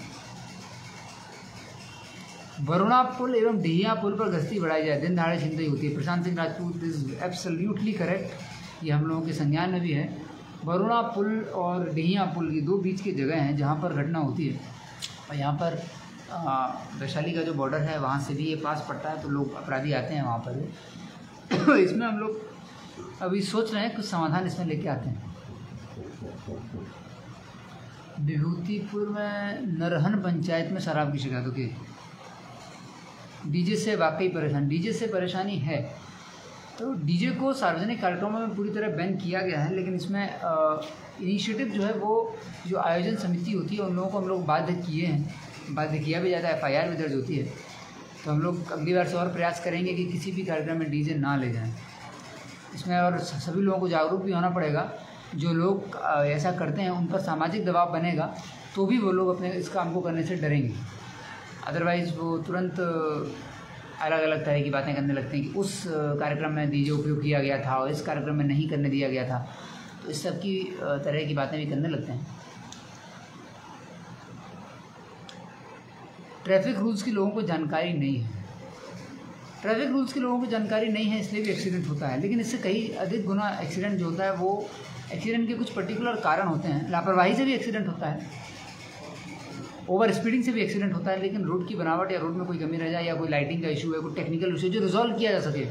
[SPEAKER 1] वरुणा पुल एवं डिहिया पुल पर गश्ती बढ़ाई जाए, दिन दहाड़े छिनतई होती है। Prashant Singh Rajput is absolutely correct, ये हम लोगों के संज्ञान में भी है। वरुणा पुल और डिहिया पुल, ये 2 बीच की जगह हैं जहाँ पर घटना होती है, और यहाँ पर वैशाली का जो बॉर्डर है वहाँ से भी ये पास पड़ता है, तो लोग अपराधी आते हैं वहाँ पर। इसमें हम लोग अभी सोच रहे हैं कुछ समाधान इसमें लेके आते हैं। विभूतिपुर में नरहन पंचायत में शराब की शिकायत होती है। डीजे से वाकई परेशान, डीजे से परेशानी है, तो डीजे को सार्वजनिक कार्यक्रमों में पूरी तरह बैन किया गया है, लेकिन इसमें इनिशिएटिव जो है वो जो आयोजन समिति होती है उन लोगों को हम लोग बाध्य किए हैं, बाध्य किया भी जाता है, FIR भी दर्ज होती है। तो हम लोग अगली बार से और प्रयास करेंगे कि किसी भी कार्यक्रम में डीजे ना ले जाएं इसमें, और सभी लोगों को जागरूक भी होना पड़ेगा। जो लोग ऐसा करते हैं उन पर सामाजिक दबाव बनेगा, तो भी वो लोग अपने इस काम को करने से डरेंगे, अदरवाइज़ वो तुरंत अलग अलग तरह की बातें करने लगते हैं कि उस कार्यक्रम में डीजे उपयोग किया गया था और इस कार्यक्रम में नहीं करने दिया गया था, तो इस सब की तरह की बातें भी करने लगते हैं। ट्रैफिक रूल्स की लोगों को जानकारी नहीं है, ट्रैफिक रूल्स की लोगों को जानकारी नहीं है, इसलिए भी एक्सीडेंट होता है। लेकिन इससे कई अधिक गुना एक्सीडेंट जो होता है वो एक्सीडेंट के कुछ पर्टिकुलर कारण होते हैं। लापरवाही से भी एक्सीडेंट होता है, ओवर स्पीडिंग से भी एक्सीडेंट होता है, लेकिन रोड की बनावट या रोड में कोई कमी रह जाए या कोई लाइटिंग का इशू है, कोई टेक्निकल इशू जो रिजॉल्व किया जा सके,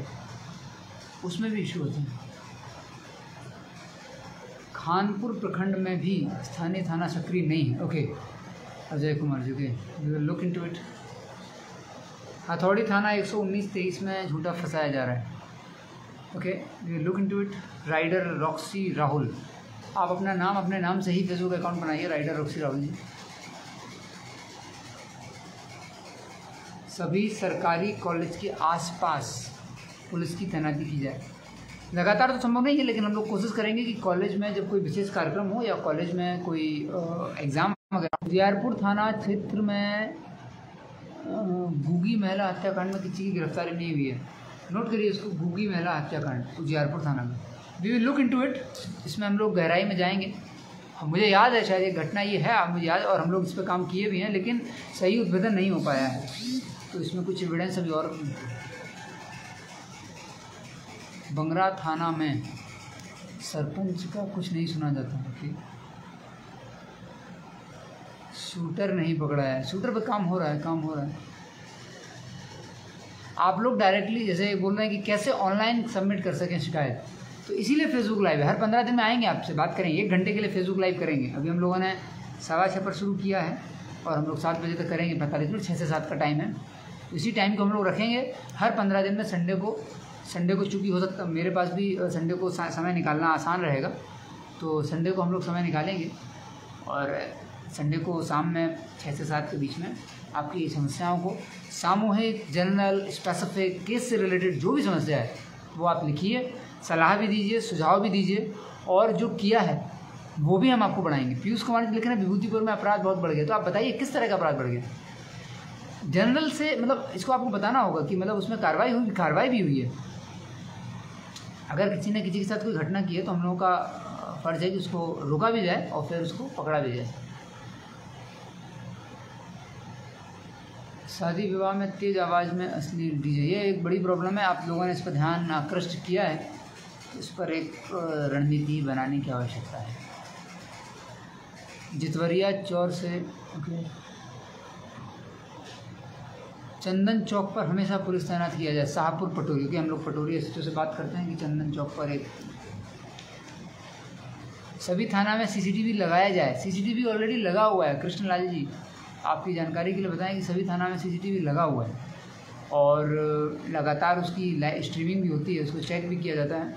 [SPEAKER 1] उसमें भी इशू होते हैं। खानपुर प्रखंड में भी स्थानीय थाना सक्रिय नहीं है, ओके। अजय कुमार जी के लुक इनटू इट। हथौड़ी थाना 119-23 में झूठा फंसाया जा रहा है, okay, look into it. Rider Roxy Rahul, आप अपना नाम अपने नाम से ही फेसबुक अकाउंट बनाइए, राइडर रॉक्सी राहुल जी। सभी सरकारी कॉलेज के आसपास पुलिस की तैनाती की जाए। लगातार तो संभव नहीं है, लेकिन हम लोग कोशिश करेंगे कि कॉलेज में जब कोई विशेष कार्यक्रम हो या कॉलेज में कोई एग्ज़ाम वगैरह। उजियारपुर थाना क्षेत्र में घुगी महिला हत्याकांड में किसी की गिरफ्तारी नहीं हुई है। नोट करिए इसको, घुगी महिला हत्याकांड उजियारपुर थाना में। We will look into it, इसमें हम लोग गहराई में जाएंगे। मुझे याद है शायद ये घटना ये है, आप मुझे याद, और हम लोग इस पर काम किए भी हैं, लेकिन सही उद्भेदन नहीं हो पाया है, तो इसमें कुछ एविडेंस अभी और। बंगरा थाना में सरपंच का कुछ नहीं सुना जाता। ओके, शूटर नहीं पकड़ा है, शूटर पे काम हो रहा है। आप लोग डायरेक्टली जैसे बोल रहे हैं कि कैसे ऑनलाइन सबमिट कर सकें शिकायत, तो इसीलिए फेसबुक लाइव है। हर 15 दिन में आएंगे, आपसे बात करेंगे, 1 घंटे के लिए फेसबुक लाइव करेंगे। अभी हम लोगों ने 6:15 पर शुरू किया है और हम लोग 7 बजे तक करेंगे, 45 मिनट, 6 से 7 का टाइम है। इसी टाइम को हम लोग रखेंगे हर 15 दिन में। संडे को चूँकि हो सकता मेरे पास भी संडे को समय निकालना आसान रहेगा, तो संडे को हम लोग समय निकालेंगे और संडे को शाम में 6 से 7 के बीच में आपकी समस्याओं को, सामूहिक, जनरल, स्पेसिफिक, केस से रिलेटेड जो भी समस्या है वो आप लिखिए, सलाह भी दीजिए, सुझाव भी दीजिए, और जो किया है वो भी हम आपको बढ़ाएंगे। पीयूष कुमार जी लिख रहे हैं विभूतिपुर में अपराध बहुत बढ़ गया, तो आप बताइए किस तरह का अपराध बढ़ गया। जनरल से मतलब इसको आपको बताना होगा कि मतलब उसमें कार्रवाई भी हुई है। अगर किसी ने किसी के साथ कोई घटना की है तो हम लोगों का फर्ज है कि उसको रोका भी जाए और फिर उसको पकड़ा भी जाए। शादी विवाह में तेज़ आवाज़ में अश्लील डीजे, ये एक बड़ी प्रॉब्लम है। आप लोगों ने इस पर ध्यान आकृष्ट किया है, इस पर एक रणनीति बनाने की आवश्यकता है। जितवरिया चौर से ओके, चंदन चौक पर हमेशा पुलिस तैनात किया जाए। शाहपुर पटोरी, क्योंकि हम लोग पटोरी एसएचओ से बात करते हैं कि चंदन चौक पर एक सभी थाना में सीसीटीवी लगाया जाए। सीसीटीवी ऑलरेडी लगा हुआ है। कृष्णलाल जी, आपकी जानकारी के लिए बताएं कि सभी थाना में सीसीटीवी लगा हुआ है और लगातार उसकी लाइव स्ट्रीमिंग भी होती है, उसको चेक भी किया जाता है।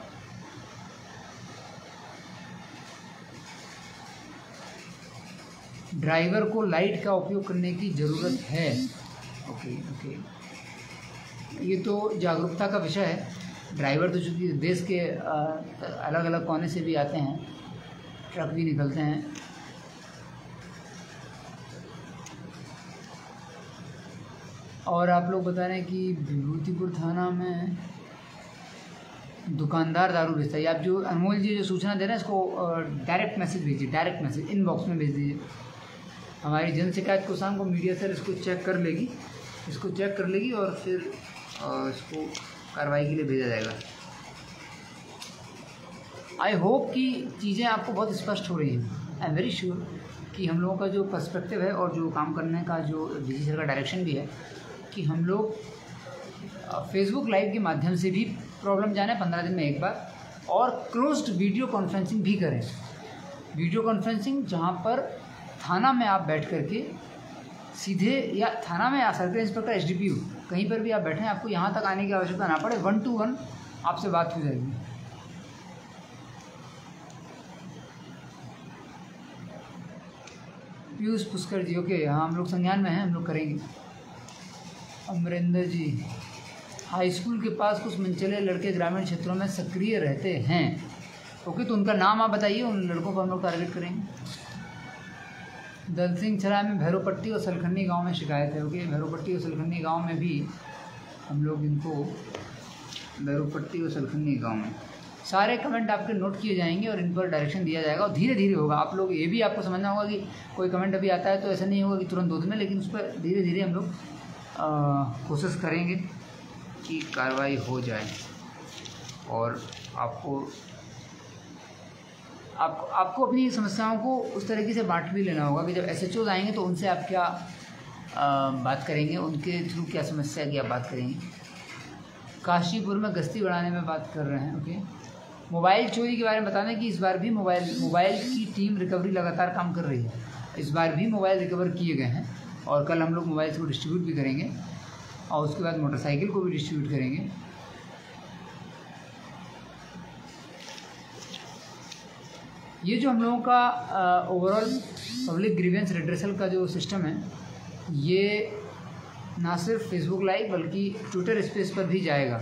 [SPEAKER 1] ड्राइवर को लाइट का उपयोग करने की ज़रूरत है। ओके, ये तो जागरूकता का विषय है। ड्राइवर तो चूँकि देश के अलग अलग कोने से भी आते हैं, ट्रक भी निकलते हैं। और आप लोग बता रहे हैं कि विभूतिपुर थाना में दुकानदार दारू बेचता है। आप जो अनमोल जी जो सूचना दे रहे हैं इसको डायरेक्ट मैसेज भेजिए, डायरेक्ट मैसेज इनबॉक्स में भेज दीजिए। हमारी जन शिकायत कोषांग को मीडिया सर इसको चेक कर लेगी और फिर इसको कार्रवाई के लिए भेजा जाएगा। आई होप कि चीज़ें आपको बहुत स्पष्ट हो रही हैं। आई एम वेरी श्योर कि हम लोगों का जो पर्सपेक्टिव है और जो काम करने का जो डीजी सर का डायरेक्शन भी है कि हम लोग फेसबुक लाइव के माध्यम से भी प्रॉब्लम जाने 15 दिन में एक बार, और क्लोज्ड वीडियो कॉन्फ्रेंसिंग भी करें। वीडियो कॉन्फ्रेंसिंग जहाँ पर थाना में आप बैठ करके सीधे, या थाना में या सर्कल इंस्पेक्टर एसडीपीओ कहीं पर भी आप बैठें, आपको यहाँ तक आने की आवश्यकता ना पड़े, 1 to 1 आपसे बात हो जाएगी। पीयूष पुष्कर जी, ओके, हाँ हम लोग संज्ञान में हैं, हम लोग करेंगे। अमरिंदर जी, हाई स्कूल के पास कुछ मनचले लड़के ग्रामीण क्षेत्रों में सक्रिय रहते हैं। ओके, तो उनका नाम आप बताइए, उन लड़कों को हम लोग टारगेट करेंगे। दल सिंह सराय में भैरोपट्टी और सलखन्नी गांव में शिकायत है। ओके, भैरोपट्टी और सलखन्नी गांव में भी हम लोग इनको, भैरोपट्टी और सलखन्नी गांव में सारे कमेंट आपके नोट किए जाएंगे और इन पर डायरेक्शन दिया जाएगा और धीरे धीरे होगा। आप लोग ये भी आपको समझना होगा कि कोई कमेंट अभी आता है तो ऐसा नहीं होगा कि तुरंत 2 दिन में, लेकिन उस पर धीरे धीरे हम लोग कोशिश करेंगे कि कार्रवाई हो जाए। और आपको अपनी समस्याओं को उस तरीके से बांट भी लेना होगा कि जब एसएचओ आएंगे तो उनसे आप क्या बात करेंगे, उनके थ्रू क्या समस्या की आप बात करेंगे। काशीपुर में गश्ती बढ़ाने में बात कर रहे हैं। ओके, मोबाइल चोरी के बारे में बताना कि इस बार भी मोबाइल की टीम रिकवरी लगातार काम कर रही है। इस बार भी मोबाइल रिकवर किए गए हैं और कल हम लोग मोबाइल को डिस्ट्रीब्यूट भी करेंगे और उसके बाद मोटरसाइकिल को भी डिस्ट्रीब्यूट करेंगे। ये जो हम लोगों का ओवरऑल पब्लिक ग्रीवेंस रिड्रेसल का जो सिस्टम है, ये ना सिर्फ फेसबुक लाइव बल्कि ट्विटर स्पेस पर भी जाएगा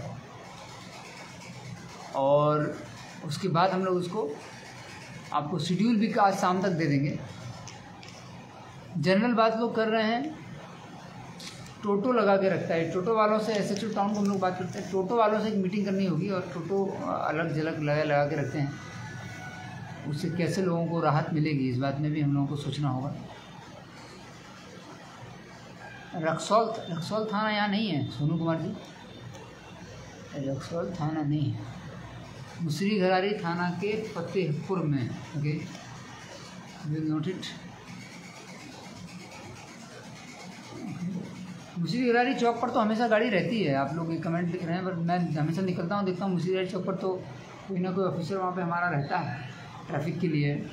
[SPEAKER 1] और उसके बाद हम लोग उसको आपको शेड्यूल भी आज शाम तक दे देंगे। जनरल बात लोग कर रहे हैं टोटो लगा के रखता है। टोटो वालों से एसएचओ टाउन को हम लोग बात करते हैं, टोटो वालों से एक मीटिंग करनी होगी और टोटो अलग जलग लगा के रखते हैं, उससे कैसे लोगों को राहत मिलेगी इस बात में भी हम लोगों को सोचना होगा। रक्सौल थाना यहाँ नहीं है सोनू कुमार जी, रक्सौल थाना नहीं है, मुसरी घरारी थाना के फतेहपुर में। Okay, will note it. मुसरी घरारी चौक पर तो हमेशा गाड़ी रहती है, आप लोग ये कमेंट लिख रहे हैं, पर मैं हमेशा निकलता हूँ, देखता हूँ मुसरी घरारी चौक पर तो कोई ना कोई ऑफिसर वहाँ पे हमारा रहता है ट्रैफिक के लिए।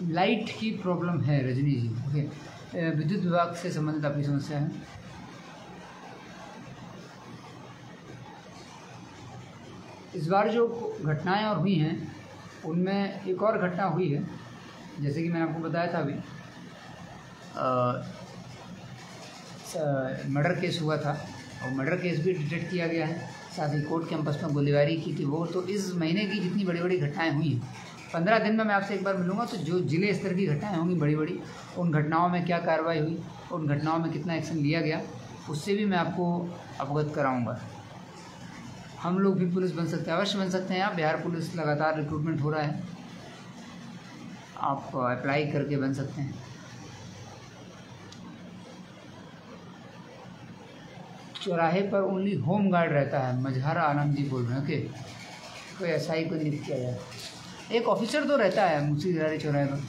[SPEAKER 1] लाइट की प्रॉब्लम है रजनी जी। ओके, विद्युत विभाग से संबंधित आपकी समस्या है। इस बार जो घटनाएं और हुई हैं उनमें एक और घटना हुई है, जैसे कि मैंने आपको बताया था अभी, मर्डर केस हुआ था और मर्डर केस भी डिटेक्ट किया गया है, साथ ही कोर्ट कैंपस में गोलीबारी की थी वो। तो इस महीने की जितनी बड़ी बड़ी घटनाएं हुई हैं, 15 दिन में मैं आपसे एक बार मिलूंगा, तो जो जिले स्तर की घटनाएं होंगी बड़ी बड़ी, उन घटनाओं में क्या कार्रवाई हुई, उन घटनाओं में कितना एक्शन लिया गया, उससे भी मैं आपको अवगत कराऊंगा। हम लोग भी पुलिस बन सकते हैं, अवश्य बन सकते हैं। आप बिहार पुलिस लगातार रिक्रूटमेंट हो रहा है, आप अप्लाई करके बन सकते हैं। चौराहे पर ओनली होम गार्ड रहता है, मजहरा आनंद जी बोल रहे हैं। ओके, कोई एसआई को नियुक्त किया जाए, एक ऑफिसर तो रहता है मुसरी घरारी चौराहे पर।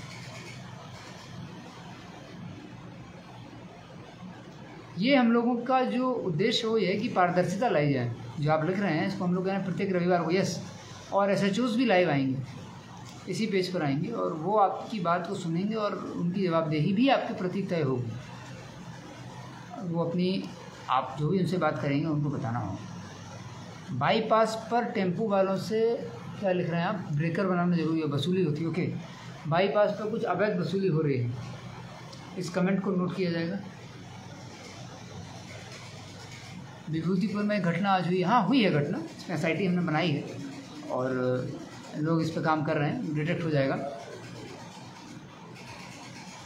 [SPEAKER 1] ये हम लोगों का जो उद्देश्य हो ये है कि पारदर्शिता लाई जाए। जो आप लिख रहे हैं इसको हम लोग कहते हैं प्रत्येक रविवार को, यस, और एसएचओस भी लाइव आएंगे, इसी पेज पर आएंगे और वो आपकी बात को सुनेंगे और उनकी जवाबदेही भी आपके प्रति तय होगी। वो अपनी, आप जो भी उनसे बात करेंगे उनको बताना होगा। बाईपास पर टेम्पू वालों से क्या लिख रहे हैं आप, ब्रेकर बनाना जरूरी है, वसूली होती है। ओके, बाईपास पर कुछ अवैध वसूली हो रही है, इस कमेंट को नोट किया जाएगा। विभूतिपुर में घटना आज हुई, हाँ हुई है घटना, इसमें एसआईटी हमने बनाई है और लोग इस पर काम कर रहे हैं, डिटेक्ट हो जाएगा।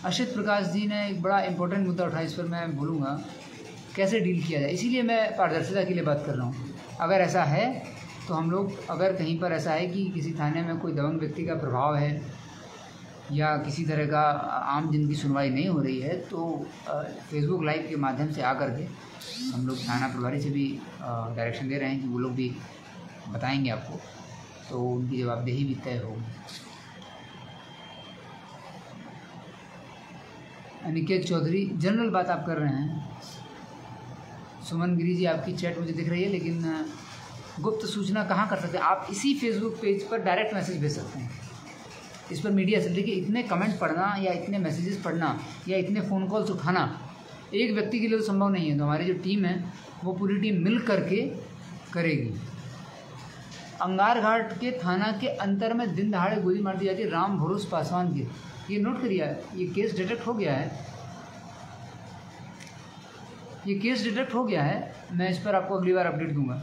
[SPEAKER 1] अशित प्रकाश जी ने एक बड़ा इंपॉर्टेंट मुद्दा उठाया, इस पर मैं बोलूँगा कैसे डील किया जाए, इसीलिए मैं पारदर्शिता के लिए बात कर रहा हूँ। अगर ऐसा है तो हम लोग, अगर कहीं पर ऐसा है कि किसी थाने में कोई दबंग व्यक्ति का प्रभाव है या किसी तरह का आम जन की सुनवाई नहीं हो रही है, तो फेसबुक लाइव के माध्यम से आकर के हम लोग थाना प्रभारी से भी डायरेक्शन दे रहे हैं कि वो लोग भी बताएंगे आपको, तो उनकी जवाबदेही भी तय होगी। अनिकेत चौधरी, जनरल बात आप कर रहे हैं। सुमन गिरी जी, आपकी चैट मुझे दिख रही है, लेकिन गुप्त सूचना कहाँ कर सकते हैं आप? इसी फेसबुक पेज पर डायरेक्ट मैसेज भेज सकते हैं। इस पर मीडिया से, देखिए इतने कमेंट पढ़ना या इतने मैसेजेस पढ़ना या इतने फ़ोन कॉल्स उठाना एक व्यक्ति के लिए तो संभव नहीं है, तो हमारी जो टीम है वो पूरी टीम मिल करके करेगी। अंगार घाट के थाना के अंतर में दिन दहाड़े गोली मार दी जाती है राम भरोस पासवान की, ये नोट करिए, ये केस डिटेक्ट हो गया है, ये केस डिटेक्ट हो गया है। मैं इस पर आपको अगली बार अपडेट दूंगा।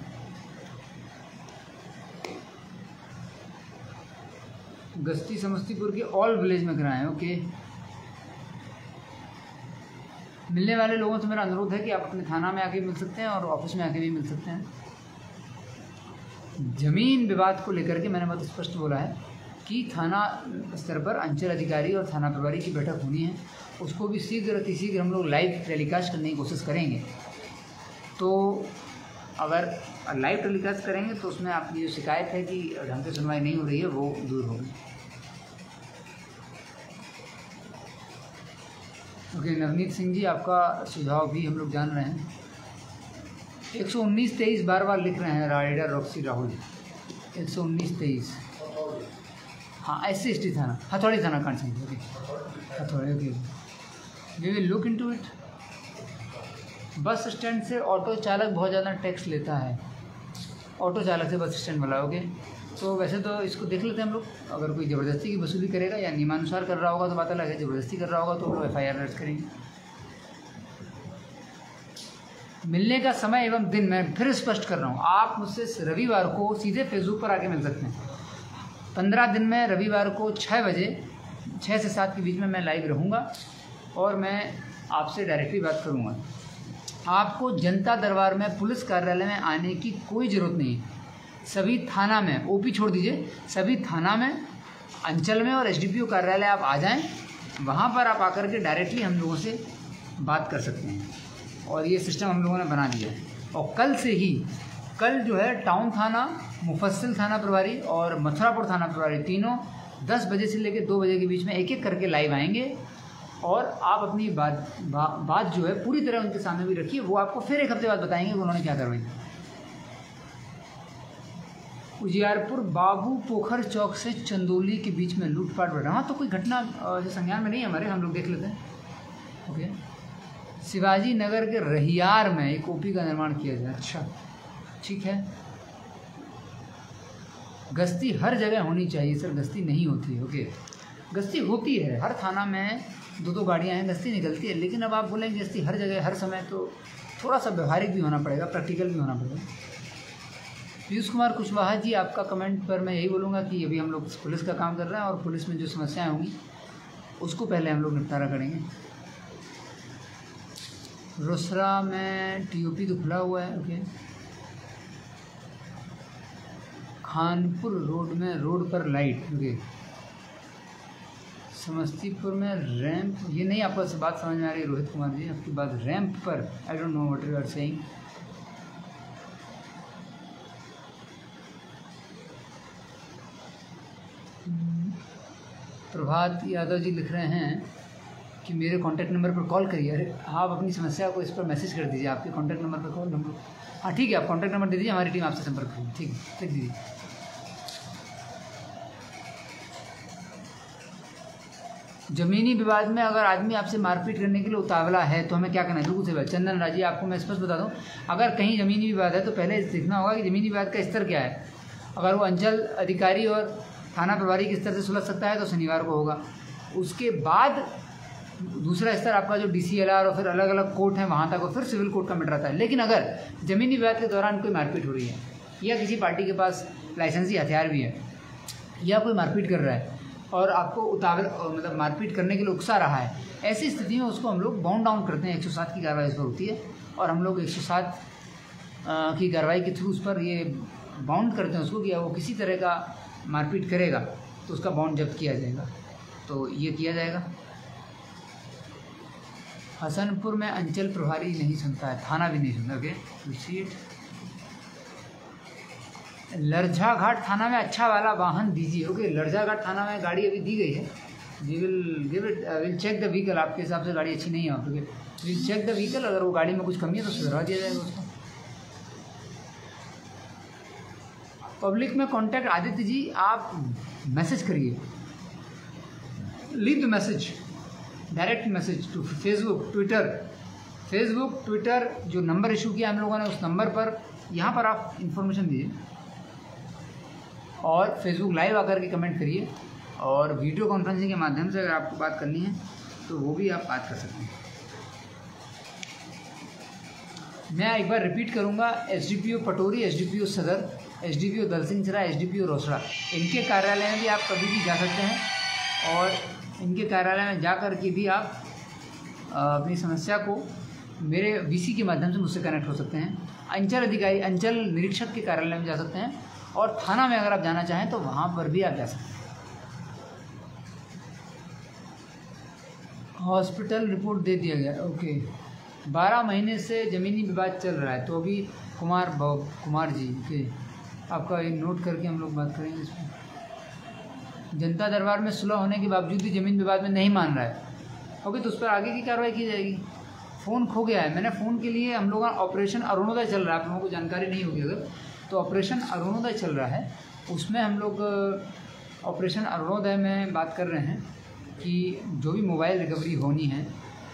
[SPEAKER 1] गश्ती समस्तीपुर के ऑल विलेज में कराएं। ओके, मिलने वाले लोगों से मेरा अनुरोध है कि आप अपने थाना में आके मिल सकते हैं और ऑफिस में आके भी मिल सकते हैं। जमीन विवाद को लेकर के मैंने बहुत स्पष्ट बोला है कि थाना स्तर पर अंचल अधिकारी और थाना प्रभारी की बैठक होनी है, उसको भी शीघ्र अतिशीघ्र हम लोग लाइव टेलीकास्ट करने की कोशिश करेंगे। तो अगर लाइव टेलीकास्ट करेंगे तो उसमें आपकी जो शिकायत है कि ढंग से सुनवाई नहीं हो रही है वो दूर होगी। ओके, नवनीत सिंह जी, आपका सुझाव भी हम लोग जान रहे हैं। 119-23 बार बार लिख रहे हैं राइडर रॉक्सी राहुल। 119-23, हाँ SC/ST थाना, हथौड़ी थाना कांड Singh. Okay, Hathauri. Okay, we will look into it. Bus stand से ऑटो चालक बहुत ज़्यादा टैक्स लेता है, ऑटो चालक से बस स्टैंड वाला। ओके, तो वैसे तो इसको देख लेते हैं हम लोग, अगर कोई ज़बरदस्ती की वसूली करेगा या नियमानुसार कर रहा होगा तो बात अलग है, ज़बरदस्ती कर रहा होगा तो वो FIR दर्ज करेंगे। मिलने का समय एवं दिन मैं फिर स्पष्ट कर रहा हूँ, आप मुझसे रविवार को सीधे फेसबुक पर आके मिल सकते हैं। 15 दिन में रविवार को 6 6 से 7 के बीच में मैं लाइव रहूँगा और मैं आपसे डायरेक्टली बात करूँगा। आपको जनता दरबार में पुलिस कार्यालय में आने की कोई ज़रूरत नहीं है। सभी थाना में, ओपी छोड़ दीजिए, सभी थाना में, अंचल में और एसडीपीओ कार्यालय आप आ जाएं। वहाँ पर आप आकर के डायरेक्टली हम लोगों से बात कर सकते हैं और ये सिस्टम हम लोगों ने बना दिया है। और कल से ही, कल जो है टाउन थाना, मुफस्सिल थाना प्रभारी और मथुरापुर थाना प्रभारी तीनों 10 बजे से लेकर 2 बजे के बीच में एक एक करके लाइव आएंगे और आप अपनी बात जो है पूरी तरह उनके सामने भी रखिए। वो आपको फिर एक हफ्ते बाद बताएंगे कि उन्होंने क्या करवाई। उजियारपुर बाबू पोखर चौक से चंदौली के बीच में लूटपाट बढ़ रहा। हाँ, तो कोई घटना संज्ञान में नहीं है हमारे, हम लोग देख लेते हैं। ओके, शिवाजी नगर के रहियार में एक ओपी का निर्माण किया जाए। अच्छा, ठीक है। गश्ती हर जगह होनी चाहिए सर, गश्ती नहीं होती है। ओके, गश्ती होती है, हर थाना में 2-2 गाड़ियाँ हैं, गश्ती निकलती है। लेकिन अब आप बोलेंगे गश्ती हर जगह हर समय, तो थोड़ा सा व्यवहारिक भी होना पड़ेगा, प्रैक्टिकल भी होना पड़ेगा। पीयूष कुमार कुशवाहा जी, आपका कमेंट पर मैं यही बोलूँगा कि अभी हम लोग पुलिस का काम कर रहे हैं और पुलिस में जो समस्याएं होंगी उसको पहले हम लोग निपटारा करेंगे। रोसड़ा में टीओपी तो खुला हुआ है। ओके, खानपुर रोड में रोड पर लाइट। ओके, समस्तीपुर में रैंप, ये नहीं आपको बात समझ में आ रही है रोहित कुमार जी आपकी बात। रैंप पर I don't know what you are saying. Prabhat Yadav ji लिख रहे हैं कि मेरे कॉन्टैक्ट नंबर पर कॉल करिए। अरे आप अपनी समस्या को इस पर मैसेज कर दीजिए, आपके कॉन्टैक्ट नंबर पर कॉल नंबर। हाँ ठीक है, आप कॉन्टैक्ट नंबर दे दीजिए, हमारी टीम आपसे संपर्क करेगी। ठीक है, लिख दीजिए। ज़मीनी विवाद में अगर आदमी आपसे मारपीट करने के लिए उतावला है तो हमें क्या करना है? बिल्कुल सही बात। चंदन राजी, आपको मैं स्पष्ट बता दूं, अगर कहीं ज़मीनी विवाद है तो पहले देखना होगा कि ज़मीनी विवाद का स्तर क्या है। अगर वो अंचल अधिकारी और थाना प्रभारी के स्तर से सुलझ सकता है तो शनिवार को होगा। उसके बाद दूसरा स्तर आपका जो DCLR और फिर अलग अलग कोर्ट हैं वहाँ तक, और फिर सिविल कोर्ट का मैटर आता है। लेकिन अगर ज़मीनी विवाद के दौरान कोई मारपीट हो रही है या किसी पार्टी के पास लाइसेंसी हथियार भी है या कोई मारपीट कर रहा है और आपको उतावल मतलब मारपीट करने के लिए उकसा रहा है, ऐसी स्थिति में उसको हम लोग बाउंड डाउन करते हैं। 107 की कार्रवाई इस पर होती है और हम लोग 107 की कार्रवाई के थ्रू उस पर ये बाउंड करते हैं उसको कि वो किसी तरह का मारपीट करेगा तो उसका बाउंड जब्त किया जाएगा। तो ये किया जाएगा। हसनपुर में अंचल प्रभारी नहीं सुनता है, थाना भी नहीं सुनता। ओके, सीट लरझा घाट थाना में अच्छा वाला वाहन दीजिए। ओके, लरझा घाट थाना में गाड़ी अभी दी गई है। We will give it, will check the vehicle. आपके हिसाब से गाड़ी अच्छी नहीं है okay, will check the vehicle. अगर वो गाड़ी में कुछ कमी है तो सुधरा दिया जाएगा उसको। पब्लिक में कांटेक्ट आदित्य जी, आप मैसेज करिए, leave the message, direct message to Facebook Twitter जो नंबर इशू किया हम लोगों ने उस नंबर पर, यहाँ पर आप इंफॉर्मेशन दीजिए और फेसबुक लाइव आकर के कमेंट करिए। और वीडियो कॉन्फ्रेंसिंग के माध्यम से अगर आपको बात करनी है तो वो भी आप बात कर सकते हैं। मैं एक बार रिपीट करूंगा, SDPO पटोरी, SDPO सदर, SDPO दलसिंहसरा, SDPO रोसड़ा, इनके कार्यालय में भी आप कभी भी जा सकते हैं और इनके कार्यालय में जा कर के भी आप अपनी समस्या को मेरे VC के माध्यम से मुझसे कनेक्ट हो सकते हैं। अंचल अधिकारी, अंचल निरीक्षक के कार्यालय में जा सकते हैं और थाना में अगर आप जाना चाहें तो वहाँ पर भी आप जा सकते हैं। हॉस्पिटल रिपोर्ट दे दिया गया। ओके, 12 महीने से ज़मीनी विवाद चल रहा है तो अभी कुमार जी, ओके, आपका ये नोट करके हम लोग बात करेंगे इस पर। जनता दरबार में सुलह होने के बावजूद भी ज़मीन विवाद में नहीं मान रहा है। ओके, तो उस पर आगे की कार्रवाई की जाएगी। फ़ोन खो गया है, मैंने फ़ोन के लिए, हम लोग ऑपरेशन अरुणोदय चल रहा है, आप लोगों को जानकारी नहीं होगी अगर, तो ऑपरेशन अरुणोदय चल रहा है, उसमें हम लोग ऑपरेशन अरुणोदय में बात कर रहे हैं कि जो भी मोबाइल रिकवरी होनी है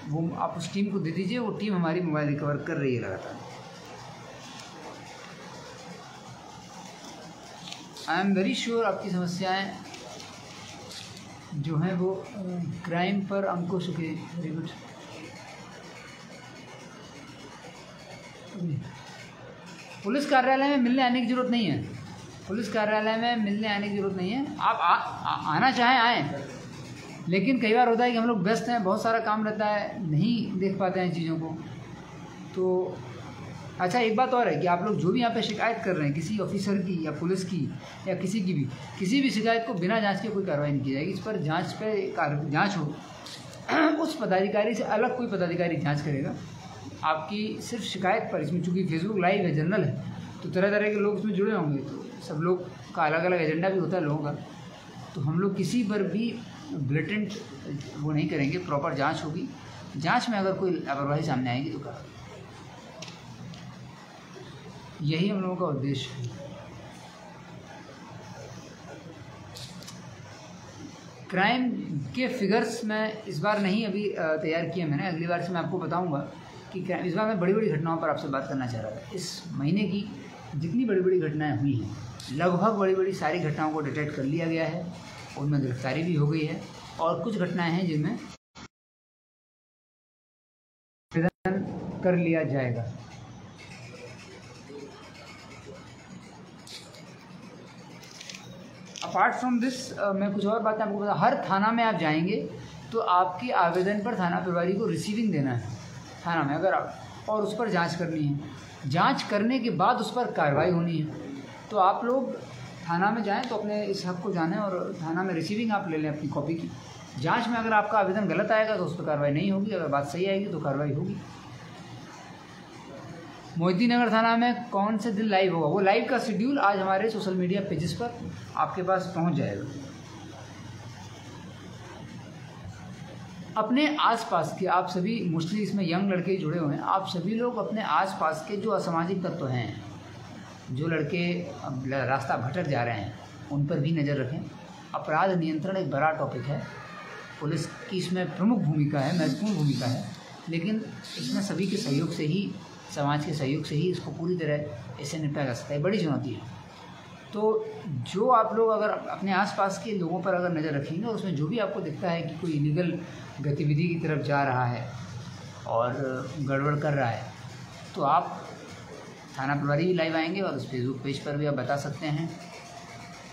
[SPEAKER 1] वो आप उस टीम को दे दीजिए। वो टीम हमारी मोबाइल रिकवर कर रही है लगातार। आई एम वेरी श्योर आपकी समस्याएं जो हैं वो क्राइम पर अंकुश। Okay, very good. पुलिस कार्यालय में मिलने आने की ज़रूरत नहीं है, पुलिस कार्यालय में मिलने आने की ज़रूरत नहीं है। आप आना चाहें आएँ, लेकिन कई बार होता है कि हम लोग व्यस्त हैं, बहुत सारा काम रहता है, नहीं देख पाते हैं चीज़ों को। तो अच्छा, एक बात और है कि आप लोग जो भी यहाँ पे शिकायत कर रहे हैं किसी ऑफिसर की या पुलिस की या किसी की भी, किसी भी शिकायत को बिना जांच के कोई कार्रवाई नहीं की जाएगी। इस पर जांच हो, उस पदाधिकारी से अलग कोई पदाधिकारी जांच करेगा। आपकी सिर्फ शिकायत पर, इसमें चूँकि फेसबुक लाइव है, जनरल है, तो तरह तरह के लोग इसमें जुड़े होंगे, तो सब लोग का अलग अलग एजेंडा भी होता है लोगों का। तो हम लोग किसी पर भी ब्लेटेंट वो नहीं करेंगे, प्रॉपर जांच होगी। जांच में अगर कोई लापरवाही सामने आएगी तो कार्रवाई, यही हम लोगों का उद्देश्य है। क्राइम के फिगर्स मैं इस बार नहीं अभी तैयार किए मैंने, अगली बार से मैं आपको बताऊंगा कि इस बार मैं बड़ी बड़ी घटनाओं पर आपसे बात करना चाह रहा था। इस महीने की जितनी बड़ी बड़ी घटनाएं हुई हैं, लगभग बड़ी बड़ी सारी घटनाओं को डिटेक्ट कर लिया गया है, उनमें गिरफ्तारी भी हो गई है, और कुछ घटनाएं हैं जिनमें कर लिया जाएगा। अपार्ट फ्रॉम दिस मैं कुछ और बातें आपको बता, हर थाना में आप जाएंगे तो आपके आवेदन पर थाना प्रभारी को रिसीविंग देना है थाना में, अगर आप, और उस पर जांच करनी है। जांच करने के बाद उस पर कार्रवाई होनी है। तो आप लोग थाना में जाएं तो अपने इस हक को जानें, और थाना में रिसीविंग आप ले लें अपनी कॉपी की। जांच में अगर आपका आवेदन गलत आएगा तो उस पर कार्रवाई नहीं होगी, अगर बात सही आएगी तो कार्रवाई होगी। मोहिद्दीनगर थाना में कौन से दिन लाइव होगा, वो लाइव का शेड्यूल आज हमारे सोशल मीडिया पेजेस पर आपके पास पहुंच जाएगा। अपने आसपास के आप सभी, मोस्टली इसमें यंग लड़के जुड़े हुए हैं, आप सभी लोग अपने आसपास के जो असामाजिक तत्व हैं, जो लड़के अब रास्ता भटक जा रहे हैं, उन पर भी नज़र रखें। अपराध नियंत्रण एक बड़ा टॉपिक है, पुलिस की इसमें प्रमुख भूमिका है, महत्वपूर्ण भूमिका है, लेकिन इसमें सभी के सहयोग से ही, समाज के सहयोग से ही इसको पूरी तरह इससे निपटा जा सकता है। बड़ी चुनौती है। तो जो आप लोग अगर अपने आसपास के लोगों पर अगर नज़र रखेंगे, और उसमें जो भी आपको दिखता है कि कोई इलीगल गतिविधि की तरफ जा रहा है और गड़बड़ कर रहा है, तो आप थाना प्रभारी भी लाइव आएंगे और उस फेसबुक पेज पर भी आप बता सकते हैं।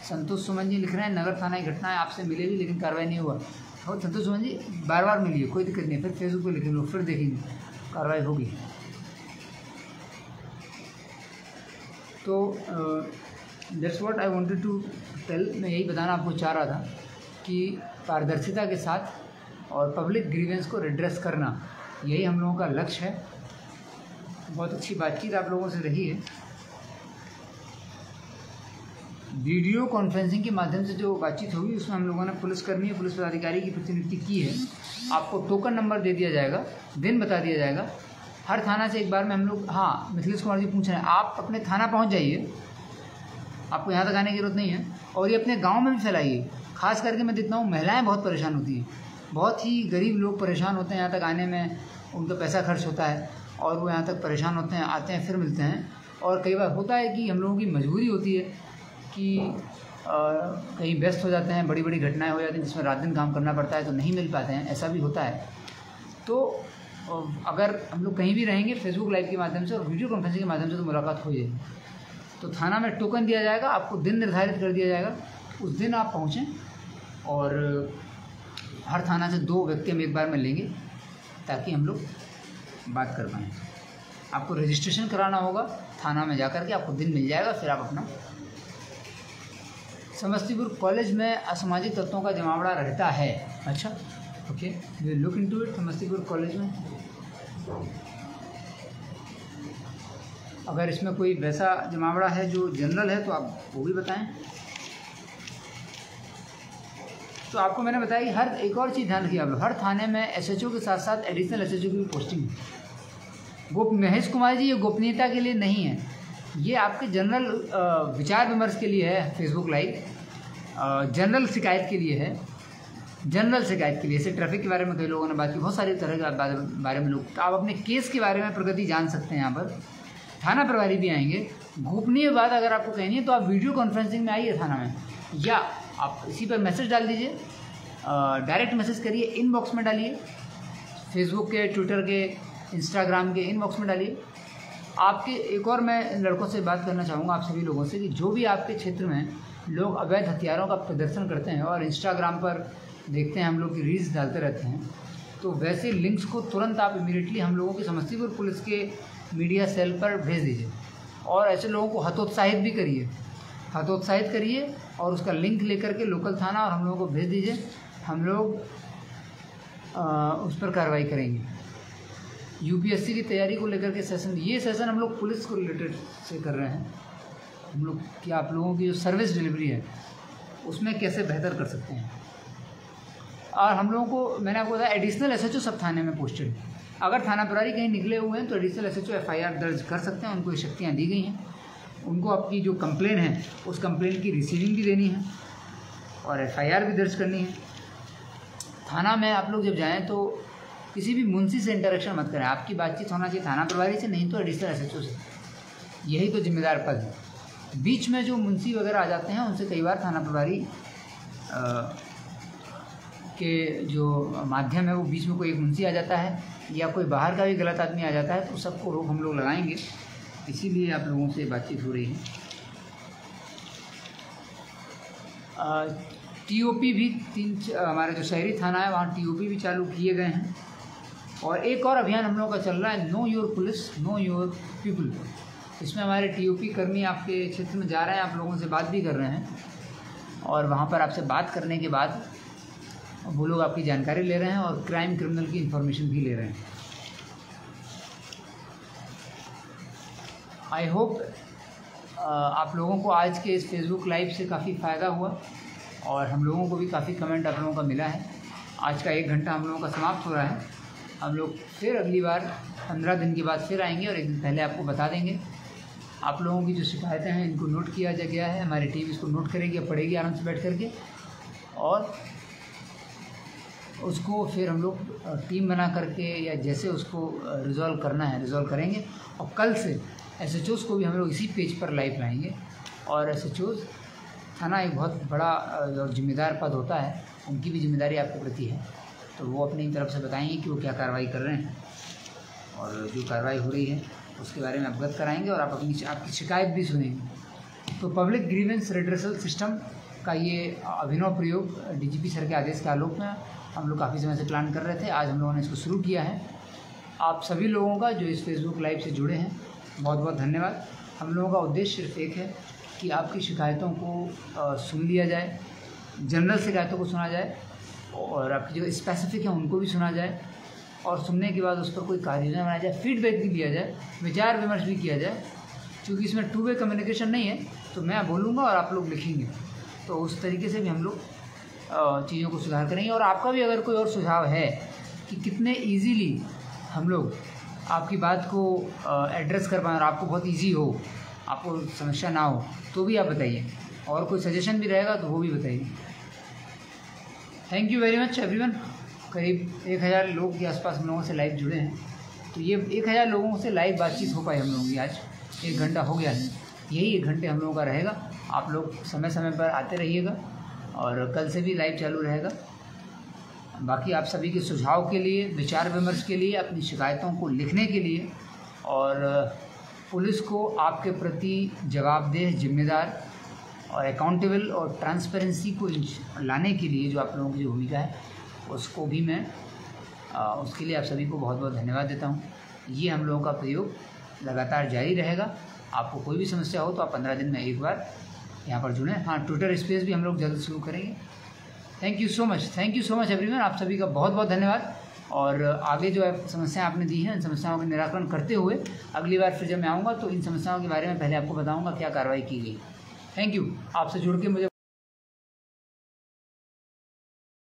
[SPEAKER 1] संतोष सुमन जी लिख रहे हैं, नगर थाना की घटना है, आपसे मिले भी लेकिन कार्रवाई नहीं हुआ। और संतोष सुमन जी बार बार मिलिए, कोई दिक्कत नहीं, फिर फेसबुक पर लिखेंगे, फिर देखेंगे, कार्रवाई होगी। तो that's what I wanted to tell. मैं यही बताना आपको चाह रहा था कि पारदर्शिता के साथ और पब्लिक ग्रीवेंस को रिड्रेस करना, यही हम लोगों का लक्ष्य है। बहुत अच्छी बातचीत आप लोगों से रही है। वीडियो कॉन्फ्रेंसिंग के माध्यम से जो बातचीत होगी उसमें हम लोगों ने पुलिसकर्मी, पुलिस पदाधिकारी की प्रतिनियुक्ति की है। आपको टोकन नंबर दे दिया जाएगा, दिन बता दिया जाएगा। हर थाना से एक बार में हम लोग, हाँ मिथिलेश कुमार जी पूछ रहे हैं, आप अपने थाना पहुंच जाइए, आपको यहाँ तक आने की जरूरत नहीं है, और ये अपने गांव में भी फैलाइए। खास करके मैं देखता हूँ महिलाएं बहुत परेशान होती हैं, बहुत ही गरीब लोग परेशान होते हैं यहाँ तक आने में, उनका पैसा खर्च होता है और वो यहाँ तक परेशान होते हैं, आते हैं फिर मिलते हैं। और कई बार होता है कि हम लोगों की मजबूरी होती है कि कहीं व्यस्त हो जाते हैं, बड़ी बड़ी घटनाएँ हो जाती हैं जिसमें रात दिन काम करना पड़ता है, तो नहीं मिल पाते हैं, ऐसा भी होता है। तो अगर हम लोग कहीं भी रहेंगे फेसबुक लाइव के माध्यम से और वीडियो कॉन्फ्रेंसिंग के माध्यम से तो मुलाकात हो जाएगी। तो थाना में टोकन दिया जाएगा, आपको दिन निर्धारित कर दिया जाएगा, उस दिन आप पहुँचें, और हर थाना से 2 व्यक्ति हम एक बार में लेंगे ताकि हम लोग बात कर पाएँ। आपको रजिस्ट्रेशन कराना होगा थाना में जाकर के, आपको दिन मिल जाएगा, फिर आप अपना। समस्तीपुर कॉलेज में असामाजिक तत्वों का जमावड़ा रहता है। अच्छा, okay, we look into it. Samastipur college में अगर इसमें कोई वैसा जमावड़ा है जो जनरल है तो आप वो भी बताएं। तो आपको मैंने बताया कि हर एक और चीज़ ध्यान रखिए आप लोग, हर थाने में एसएचओ के साथ साथ एडिशनल एसएचओ की भी पोस्टिंग है। महेश कुमार जी, ये गोपनीयता के लिए नहीं है, ये आपके जनरल विचार विमर्श के लिए है। फेसबुक लाइव जनरल शिकायत के लिए है, जनरल शिकायत के लिए। जैसे ट्रैफिक के बारे में कई लोगों ने बात की, बहुत सारी तरह के बारे में लोग, तो आप अपने केस के बारे में प्रगति जान सकते हैं। यहाँ पर थाना प्रभारी भी आएंगे। गोपनीय बात अगर आपको कहनी है तो आप वीडियो कॉन्फ्रेंसिंग में आइए थाना में, या आप इसी पर मैसेज डाल दीजिए, डायरेक्ट मैसेज करिए, इनबॉक्स में डालिए, फेसबुक के, ट्विटर के, इंस्टाग्राम के इनबॉक्स में डालिए। आपके एक और मैं लड़कों से बात करना चाहूँगा, आप सभी लोगों से, कि जो भी आपके क्षेत्र में लोग अवैध हथियारों का प्रदर्शन करते हैं और इंस्टाग्राम पर देखते हैं हम लोग की रील्स डालते रहते हैं, तो वैसे लिंक्स को तुरंत आप इमीडिएटली हम लोगों की समस्तीपुर पुलिस के मीडिया सेल पर भेज दीजिए और ऐसे लोगों को हतोत्साहित करिए और उसका लिंक लेकर के लोकल थाना और हम लोगों को भेज दीजिए। हम लोग उस पर कार्रवाई करेंगे। यूपीएससी की तैयारी को लेकर के ये सेशन हम लोग पुलिस को रिलेटेड से कर रहे हैं, हम लोग कि आप लोगों की जो सर्विस डिलीवरी है उसमें कैसे बेहतर कर सकते हैं। और हम लोगों को मैंने आपको बताया एडिशनल एसएचओ सब थाने में पोस्टेड है। अगर थाना प्रभारी कहीं निकले हुए हैं तो एडिशनल एसएचओ एफआईआर दर्ज कर सकते हैं, उनको ये शक्तियाँ दी गई हैं। उनको आपकी जो कंप्लेन है उस कंप्लेन की रिसीविंग भी देनी है और एफआईआर भी दर्ज करनी है। थाना में आप लोग जब जाएँ तो किसी भी मुंशी से इंटरेक्शन मत करें, आपकी बातचीत होना चाहिए थाना प्रभारी से, नहीं तो एडिशनल एसएचओ से। यही तो जिम्मेदार पद है। बीच में जो मुंशी वगैरह आ जाते हैं उनसे कई बार थाना प्रभारी के जो माध्यम है वो बीच में कोई एक मुंशी आ जाता है या कोई बाहर का भी गलत आदमी आ जाता है, तो सबको रोक हम लोग लगाएंगे। इसीलिए आप लोगों से बातचीत हो रही है। टीओपी भी हमारे जो शहरी थाना है वहाँ टीओपी भी चालू किए गए हैं। और एक और अभियान हम लोगों का चल रहा है, know your police know your people. इसमें हमारे टीओपी कर्मी आपके क्षेत्र में जा रहे हैं, आप लोगों से बात भी कर रहे हैं और वहाँ पर आपसे बात करने के बाद वो लोग आपकी जानकारी ले रहे हैं और क्रिमिनल की इन्फॉर्मेशन भी ले रहे हैं। आई होप आप लोगों को आज के इस फेसबुक लाइव से काफ़ी फ़ायदा हुआ और हम लोगों को भी काफ़ी कमेंट आप लोगों का मिला है। आज का 1 घंटा हम लोगों का समाप्त हो रहा है। हम लोग फिर अगली बार 15 दिन के बाद फिर आएंगे और एक दिन पहले आपको बता देंगे। आप लोगों की जो शिकायतें हैं इनको नोट किया गया है, हमारी टीम इसको नोट करेगी, पढ़ेगी आराम से बैठ करके और उसको फिर हम लोग टीम बना करके या जैसे उसको रिज़ॉल्व करना है रिज़ॉल्व करेंगे। और कल से एसएचओज़ को भी हम लोग इसी पेज पर लाइव लाएंगे। और एसएचओज़ थाना एक बहुत बड़ा और जिम्मेदार पद होता है, उनकी भी जिम्मेदारी आपके प्रति है, तो वो अपनी तरफ से बताएंगे कि वो क्या कार्रवाई कर रहे हैं और जो कार्रवाई हो रही है उसके बारे में अवगत कराएंगे और आपकी शिकायत भी सुनेंगे। तो पब्लिक ग्रीवेंस रिड्रेसल सिस्टम का ये अभिनव प्रयोग डीजीपी सर के आदेश के आलोक में हम लोग काफ़ी समय से प्लान कर रहे थे। आज हम लोगों ने इसको शुरू किया है। आप सभी लोगों का जो इस फेसबुक लाइव से जुड़े हैं बहुत बहुत धन्यवाद। हम लोगों का उद्देश्य सिर्फ एक है कि आपकी शिकायतों को सुन लिया जाए, जनरल शिकायतों को सुना जाए और आपकी जो स्पेसिफिक है उनको भी सुना जाए और सुनने के बाद उस पर कोई कार्ययोजना बनाया जाए, फीडबैक भी लिया जाए, विचार विमर्श भी किया जाए। क्योंकि इसमें 2 वे कम्युनिकेशन नहीं है, तो मैं बोलूँगा और आप लोग लिखेंगे, तो उस तरीके से भी हम लोग चीज़ों को सुधार करेंगे। और आपका भी अगर कोई और सुझाव है कि कितने ईजीली हम लोग आपकी बात को एड्रेस कर पाएँ और आपको बहुत ईजी हो, आपको समस्या ना हो, तो भी आप बताइए। और कोई सजेशन भी रहेगा तो वो भी बताइए। Thank you very much everyone. करीब 1000 लोग के आसपास हम लोगों से लाइव जुड़े हैं, तो ये 1000 लोगों से लाइव बातचीत हो पाई हम लोगों की। आज 1 घंटा हो गया है, यही 1 घंटे हम लोगों का रहेगा। आप लोग समय समय पर आते रहिएगा और कल से भी लाइव चालू रहेगा। बाकी आप सभी के सुझाव के लिए, विचार विमर्श के लिए, अपनी शिकायतों को लिखने के लिए और पुलिस को आपके प्रति जवाबदेह, जिम्मेदार और अकाउंटेबल और ट्रांसपेरेंसी को लाने के लिए जो आप लोगों की जो भूमिका है उसको भी मैं उसके लिए आप सभी को बहुत बहुत धन्यवाद देता हूँ। ये हम लोगों का प्रयोग लगातार जारी रहेगा। आपको कोई भी समस्या हो तो आप 15 दिन में एक बार यहाँ पर जुड़ें। हाँ, ट्विटर स्पेस भी हम लोग जल्द शुरू करेंगे। Thank you so much everyone. आप सभी का बहुत बहुत धन्यवाद। और आगे जो समस्याएं आपने दी हैं, इन समस्याओं का निराकरण करते हुए अगली बार फिर जब मैं आऊँगा तो इन समस्याओं के बारे में पहले आपको बताऊँगा क्या कार्रवाई की गई। Thank you. आपसे जुड़ के मुझे